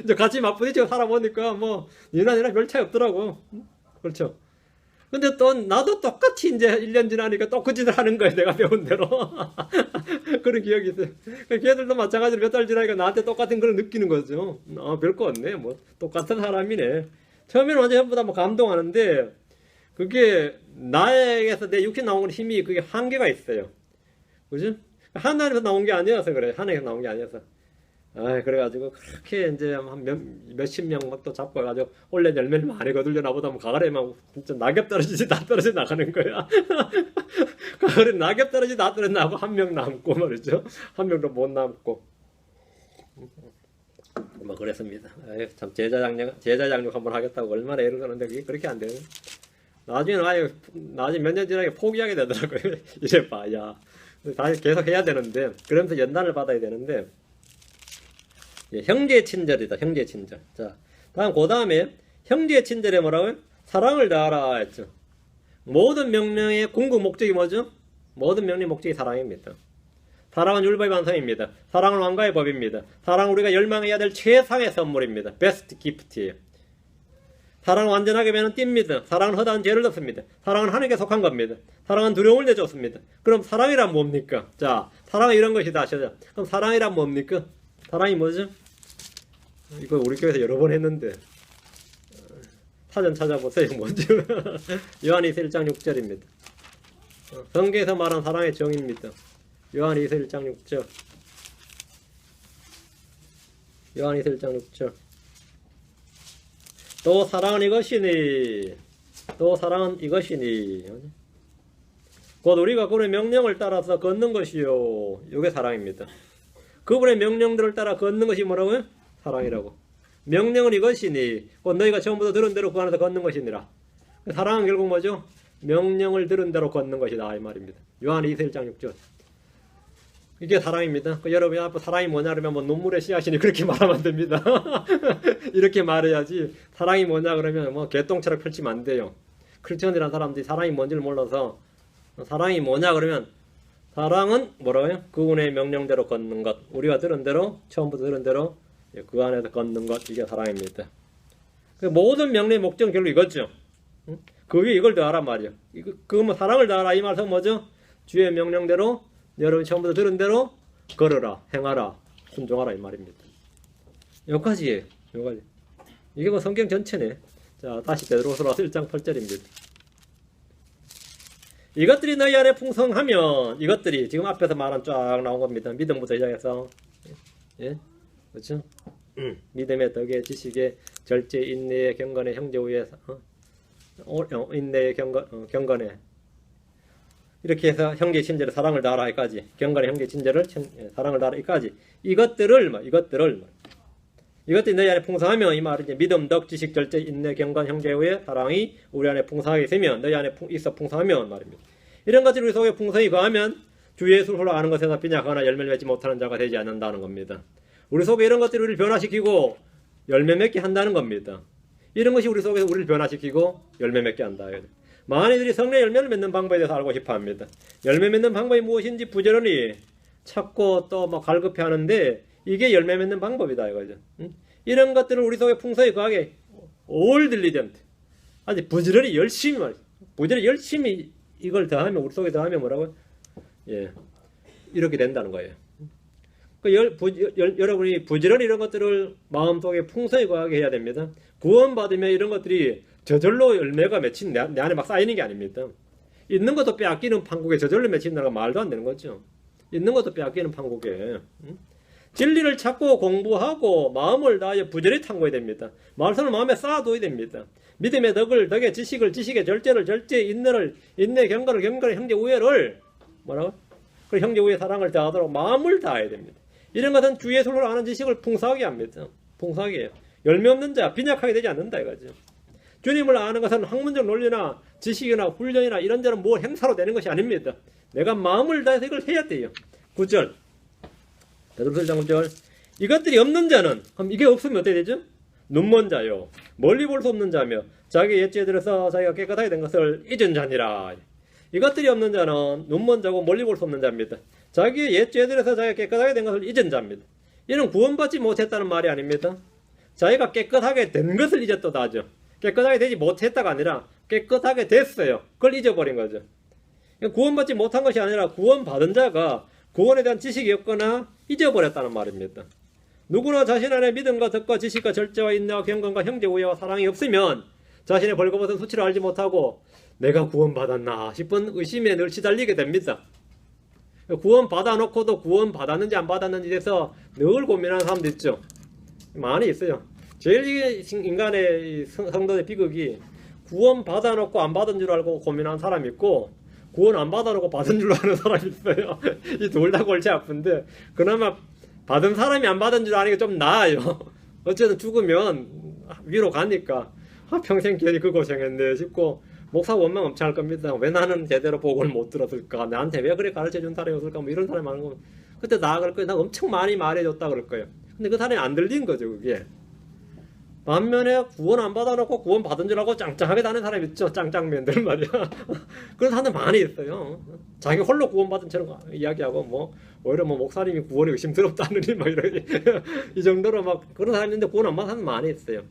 이제 같이 맞부딪히고 살아보니까 니나 내나 별 차이 없더라고. 그렇죠. 근데 또 나도 똑같이 이제 1년 지나니까 또 그 짓을 하는 거야. 내가 배운 대로. 그런 기억이 있어요. 걔들도 마찬가지로 몇 달 지나니까 나한테 똑같은 걸 느끼는 거죠. 별거 없네. 똑같은 사람이네. 처음에는 완전 전부 다 감동하는데 그게 나에게서 내 육신 나온 힘이 그게 한계가 있어요. 그죠? 하나님에서 나온 게 아니어서 그래. 하나님에서 나온 게 아니어서. 그래가지고 그렇게 이제 한 몇십 명 막 또 잡고 해가지고 원래 열매를 많이 거들려 나보다 가을에 막 진짜 낙엽 떨어지지 다 떨어져 나가는 거야. 가을에 낙엽 떨어지지 다 떨어져 나고 한 명 남고 말이죠. 한 명도 못 남고. 그랬습니다. 참 제자 양육 한번 하겠다고 얼마나 애를 쓰는데 그게 그렇게 안 돼요. 나중에 몇 년 지나게 포기하게 되더라고요. 이래 봐야 다시 계속 해야 되는데 그러면서 연단을 받아야 되는데. 형제의 친절이다. 형제의 친절. 자, 그 다음에 형제의 친절에 뭐라고요? 사랑을 다하라 했죠. 모든 명령의 궁극 목적이 뭐죠? 모든 명령의 목적이 사랑입니다. 사랑은 율법의 완성입니다. 사랑은 왕가의 법입니다. 사랑은 우리가 열망해야 될 최상의 선물입니다. 베스트 기프트예요. 사랑은 완전하게 매는 띠입니다. 사랑은 허다한 죄를 덮습니다. 사랑은 하나님께 속한 겁니다. 사랑은 두려움을 내쫓습니다. 그럼 사랑이란 뭡니까? 자, 사랑은 이런 것이다 하셔서 그럼 사랑이란 뭡니까? 사랑이 뭐죠? 이거 우리 교회에서 여러 번 했는데 사전 찾아보세요. 뭔지. 요한일서 1장 6절입니다. 성경에서 말한 사랑의 정의입니다. 요한일서 1장 6절. 요한일서 1장 6절. 또 사랑은 이것이니 곧 우리가 그분의 명령을 따라서 걷는 것이요. 이게 사랑입니다. 그분의 명령들을 따라 걷는 것이 뭐라고요? 사랑이라고. 명령은 이것이니 곧 너희가 처음부터 들은 대로 그 안에서 걷는 것이니라. 사랑은 결국 뭐죠? 명령을 들은 대로 걷는 것이다 이 말입니다. 요한 2서 1장 6절. 이게 사랑입니다. 여러분이 앞으로 사랑이 뭐냐 그러면 뭐 눈물의 씨앗이니 그렇게 말하면 안 됩니다. 이렇게 말해야지. 사랑이 뭐냐 그러면 뭐 개똥처럼 펼치면 안 돼요. 크리스천이라는 사람들이 사랑이 뭔지를 몰라서 사랑이 뭐냐 그러면 사랑은 뭐라고요? 그분의 명령대로 걷는 것. 우리가 들은 대로 처음부터 들은 대로 그 안에서 걷는 것. 이게 사랑입니다. 모든 명령의 목적은 결국 이거죠. 그 위에 이걸 더하란 말이에요. 그뭐 사랑을 더하라 이 말은 뭐죠? 주의 명령대로 여러분이 처음부터 들은 대로 걸어라, 행하라, 순종하라 이 말입니다. 여기까지예요. 여기까지. 이게 뭐 성경 전체네. 자, 다시 베드로서서 1장 8절입니다. 이것들이 너희 안에 풍성하면, 이것들이 지금 앞에서 말한 쫙 나온 겁니다. 믿음부터 시작해서, 예, 그렇죠? 믿음의 덕에 지식에 절제 인내의 경건에 형제 우에 인내의 경건에 이렇게 해서 형제 친제를 사랑을 다하라까지 경건의 형제 친제를 사랑을 다하라까지 이것들이 너희 안에 풍성하면 이 말은 이제 믿음, 덕, 지식, 절제, 인내, 경건, 형제 우에 사랑이 우리 안에 풍성하게 있으면 너희 안에 있어 풍성하면 말입니다. 이런 것들이 우리 속에 풍성히 거하면 주 예수를 홀로 아는 것에서 빈약하거나 열매를 맺지 못하는 자가 되지 않는다는 겁니다. 우리 속에 이런 것들이 우리를 변화시키고 열매 맺게 한다는 겁니다. 이런 것이 우리 속에서 우리를 변화시키고 열매 맺게 한다. 많은 이들이 성령의 열매를 맺는 방법에 대해서 알고 싶어 합니다. 열매 맺는 방법이 무엇인지 부지런히 찾고 또 뭐 갈급해 하는데 이게 열매 맺는 방법이다 이거죠. 이런 것들을 우리 속에 풍성히 거하게 all diligent 아주 부지런히 열심히 부지런히 열심히 이걸 더하면 우리 속에 더하면 뭐라고? 예, 이렇게 된다는 거예요. 여러분이 부지런히 이런 것들을 마음속에 풍성히 거하게 해야 됩니다. 구원받으면 이런 것들이 저절로 열매가 맺힌 내 안에 막 쌓이는 게 아닙니다. 있는 것도 빼앗기는 판국에 저절로 맺힌다는 건 말도 안 되는 거죠. 있는 것도 빼앗기는 판국에. 진리를 찾고 공부하고 마음을 다하여 부지런히 탐구해야 됩니다. 말씀을 마음에 쌓아둬야 됩니다. 믿음의 덕에 지식을 지식의 절제를 절제, 인내 경건을 형제 우애를 뭐라고? 그 형제 우애 사랑을 다하도록 마음을 다해야 됩니다. 이런 것은 주 예수를 아는 지식을 풍성하게 합니다. 풍성하게 해요. 열매 없는 자, 빈약하게 되지 않는다 이거죠. 주님을 아는 것은 학문적 논리나 지식이나 훈련이나 이런 데는 뭐 행사로 되는 것이 아닙니다. 내가 마음을 다해서 이걸 해야 돼요. 9절. 베드로서 1장 9절. 이것들이 없는 자는, 그럼 이게 없으면 어떻게 되죠? 눈먼 자요. 멀리 볼 수 없는 자며 자기 옛죄에 들어서 자기가 깨끗하게 된 것을 잊은 자니라. 이것들이 없는 자는 눈먼 자고 멀리 볼 수 없는 자입니다. 자기의 옛죄에 들어서 자기가 깨끗하게 된 것을 잊은 자입니다. 이는 구원받지 못했다는 말이 아닙니다. 자기가 깨끗하게 된 것을 잊었다 하죠. 깨끗하게 되지 못했다가 아니라 깨끗하게 됐어요. 그걸 잊어버린 거죠. 구원받지 못한 것이 아니라 구원받은 자가 구원에 대한 지식이 없거나 잊어버렸다는 말입니다. 누구나 자신 안에 믿음과 덕과 지식과 절제와 인내와 경건과 형제 우애와 사랑이 없으면 자신의 벌거벗은 수치를 알지 못하고 내가 구원받았나 싶은 의심에 늘 시달리게 됩니다. 구원받아놓고도 구원받았는지 안 받았는지 대해서 늘 고민하는 사람도 있죠. 많이 있어요. 제일 인간의 성도의 비극이 구원 받아놓고 안 받은 줄 알고 고민하는 사람이 있고 구원 안 받아놓고 받은 줄로 아는 사람이 있어요. 이 둘 다 골치 아픈데 그나마 받은 사람이 안 받은 줄 아는 게 좀 나아요. 어쨌든 죽으면 위로 가니까 평생 괜히 그 고생했네 싶고 목사 원망 엄청 할 겁니다. 왜 나는 제대로 복을 못 들었을까? 나한테 왜 그래 가르쳐준 사람이 없을까? 뭐 이런 사람이 많은 거. 그때 나 그럴 거예요. 나 엄청 많이 말해줬다 그럴 거예요. 근데 그 사람이 안 들린 거죠, 그게. 반면에 구원 안 받아놓고 구원 받은 줄 알고 짱짱하게 다는 사람 있죠. 짱짱맨들 말이야. 그런 사람들 많이 있어요. 자기 홀로 구원 받은 처럼 이야기하고 뭐 오히려 뭐 목사님이 구원이 의심스럽다느니 막 이러지. 이 정도로 막 그런 사람이 있는데 구원 안 받은 사람 많이 있어요.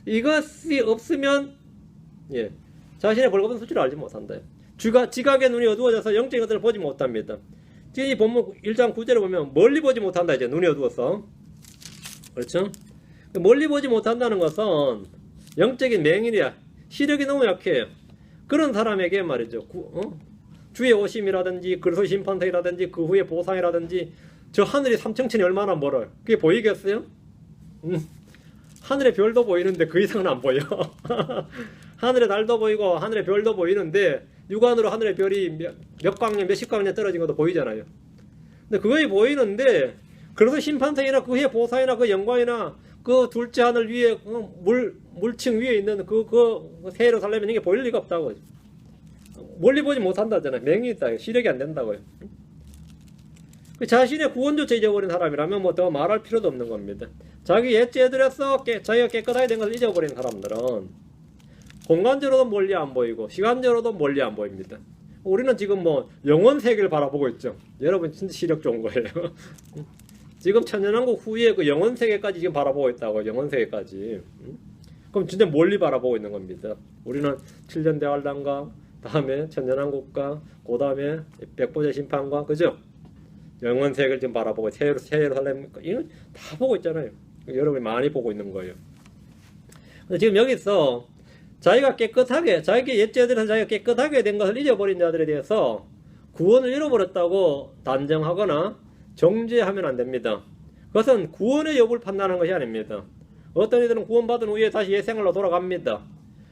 이것이 없으면 예 자신의 벌거벗은 수치를 알지 못한다. 지각의 눈이 어두워져서 영적인 것들을 보지 못합니다. 지금 이 본문 1장 9절에 보면 멀리 보지 못한다. 이제 눈이 어두워서 그렇죠? 멀리 보지 못한다는 것은 영적인 맹인이야. 시력이 너무 약해요. 그런 사람에게 말이죠. 주의 오심이라든지 그리스도 심판대라든지 그 후에 보상이라든지 저 하늘이 삼청천이 얼마나 멀어요. 그게 보이겠어요? 하늘의 별도 보이는데 그 이상은 안 보여. 하늘의 달도 보이고 하늘의 별도 보이는데 육안으로 하늘의 별이 몇 광년 몇십 광년 떨어진 것도 보이잖아요. 근데 그거이 보이는데 그래서 심판대이나 그 후에 보상이나 그 영광이나 그 둘째 하늘 위에 물층 위에 있는 그 세로 살려면 이게 보일 리가 없다고. 멀리 보지 못한다잖아요. 맹이 있다. 시력이 안 된다고요. 그 자신의 구원조차 잊어버린 사람이라면 뭐 더 말할 필요도 없는 겁니다. 자기 옛죄들에서 자기가 깨끗하게 된 것을 잊어버린 사람들은 공간적으로도 멀리 안 보이고 시간적으로도 멀리 안 보입니다. 우리는 지금 뭐 영원 세계를 바라보고 있죠. 여러분 진짜 시력 좋은 거예요. 지금 천년왕국 후에 그 영원 세계까지 지금 바라보고 있다고. 영원 세계까지. 그럼 진짜 멀리 바라보고 있는 겁니다. 우리는 7년 대활당과 다음에 천년왕국과 그 다음에 백보자 심판과 그죠? 영원 세계를 지금 바라보고 예루살렘 이건 다 보고 있잖아요. 여러분이 많이 보고 있는 거예요. 지금 여기서 자기가 깨끗하게 자기 옛죄들에서 자기가 깨끗하게 된 것을 잊어버린 자들에 대해서 구원을 잃어버렸다고 단정하거나 정죄하면 안 됩니다. 그것은 구원의 여부를 판단하는 것이 아닙니다. 어떤 이들은 구원받은 후에 다시 옛생활로 돌아갑니다.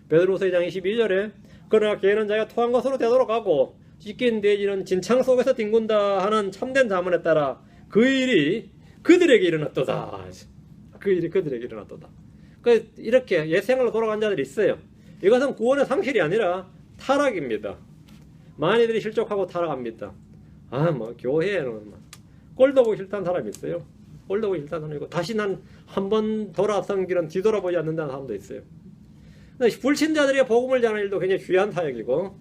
베드로서 2장 22절에 그러나 걔는 자기가 토한 것으로 되돌아가고 찢긴 돼지는 진창 속에서 뒹군다 하는 참된 자문에 따라 그 일이 그들에게 일어났도다. 그 일이 그들에게 일어났도다. 이렇게 옛생활로 돌아간 자들이 있어요. 이것은 구원의 상실이 아니라 타락입니다. 많이들이 실족하고 타락합니다. 뭐 교회에는 꼴도 보기 싫다는 사람이 있어요. 꼴도 보기 싫다는 사람이고 다시 난 한 번 돌아선 길은 뒤돌아보지 않는다는 사람도 있어요. 불신자들의 복음을 전하는 일도 굉장히 귀한 사역이고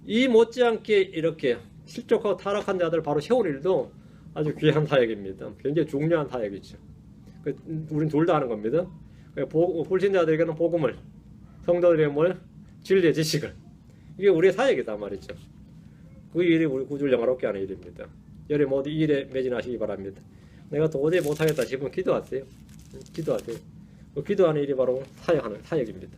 이 못지않게 이렇게 실족하고 타락한 자들 바로 세울 일도 아주 귀한 사역입니다. 굉장히 중요한 사역이죠. 우린 둘 다 하는 겁니다. 불신자들에게는 복음을, 성도들에게 뭘? 진리의 지식을. 이게 우리의 사역이다 말이죠. 그 일이 우리 구주를 영화롭게 하는 일입니다. 여러분 모두 이 일에 매진하시기 바랍니다. 내가 도저히 못하겠다 싶으면 기도하세요. 기도하세요. 기도하는 일이 바로 사역하는 사역입니다.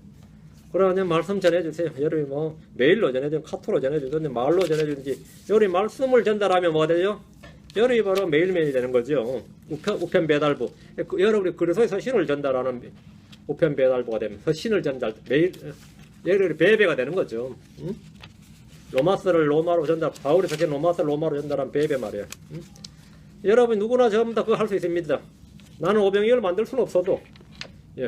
그러면 말씀 전해주세요. 여러분이 뭐 메일로 전해주든 카톡으로 전해주든 말로 전해주든지 여러분이 말씀을 전달하면 뭐가 되죠? 여러분이 바로 메일맨이 되는 거죠. 우편 배달부. 여러분이 그래서 서신을 전달하는 우편 배달부가 되면 서신을 전달 메일 여러분이 베베가 되는 거죠. 로마서를 로마로 전달 바울이 사실 로마서를 로마로 전달한 베베 말이에요. 여러분 누구나 전부 다 그거 할 수 있습니다. 나는 오병이어를 만들 수는 없어도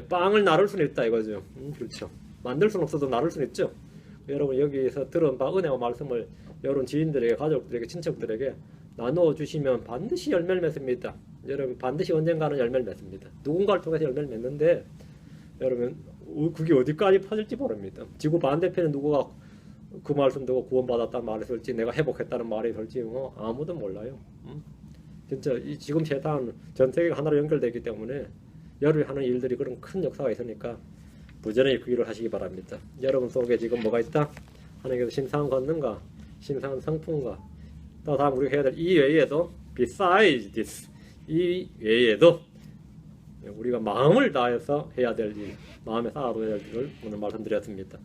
빵을 나를 수는 있다 이거죠. 그렇죠. 만들 수는 없어도 나를 수는 있죠. 여러분 여기서 들은 바 은혜와 말씀을 여러분 지인들에게 가족들에게 친척들에게 나누어 주시면 반드시 열매를 맺습니다. 여러분 반드시 언젠가는 열매를 맺습니다. 누군가를 통해서 열매를 맺는데 여러분 그게 어디까지 퍼질지 모릅니다. 지구 반대편에 누구가 그 말씀 듣고 구원받았다는 말이 있을지 내가 회복했다는 말이 있을지 뭐 아무도 몰라요. 진짜 지금 세상 전 세계가 하나로 연결되기 때문에 여러분이 하는 일들이 그런 큰 역사가 있으니까 부지런히 그 일을 하시기 바랍니다. 여러분 속에 지금 뭐가 있다? 하나님께서 신상 권능과 신상 성품과 또 다음 우리가 해야 될 이 외에도 besides this 이 외에도 우리가 마음을 다해서 해야 될 일, 마음에 쌓아둬야 될 일을 오늘 말씀드렸습니다.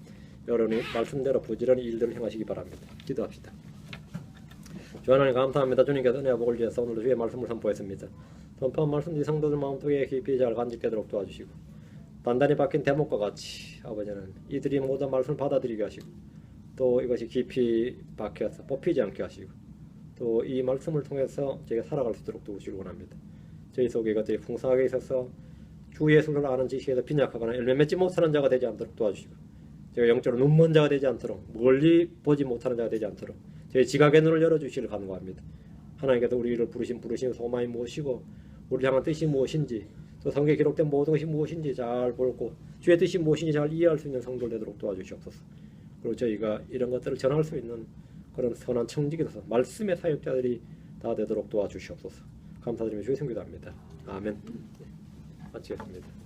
여러분이 말씀대로 부지런히 일들을 행하시기 바랍니다. 기도합시다. 주 하나님 감사합니다. 주님께서 은혜와 복을 주셔서 오늘도 주의 말씀을 선포했습니다. 선포한 말씀이 성도들 마음속에 깊이 잘 간직되도록 도와주시고 단단히 박힌 대목과 같이 아버지는 이들이 모든 말씀을 받아들이게 하시고 또 이것이 깊이 박혀서 뽑히지 않게 하시고 또 이 말씀을 통해서 저희가 살아갈 수 있도록 도우시길 원합니다. 저희 속에 이것들이 풍성하게 있어서 주 예수를 아는 지식에서 빈약하거나 열매 맺지 못하는 자가 되지 않도록 도와주시고 제가 영적으로 눈먼 자가 되지 않도록 멀리 보지 못하는 자가 되지 않도록 저희 지각의 눈을 열어주시기를 간구합니다. 하나님께서 우리를 부르신 소망이 무엇이고 우리를 향한 뜻이 무엇인지 또 성경에 기록된 모든 것이 무엇인지 잘 보고 주의 뜻이 무엇인지 잘 이해할 수 있는 성도를 되도록 도와주시옵소서. 그리고 저희가 이런 것들을 전할 수 있는 그런 선한 청지기 되서 말씀의 사역자들이 다 되도록 도와주시옵소서. 감사드리며 주의 성기도합니다. 아멘. 마치겠습니다.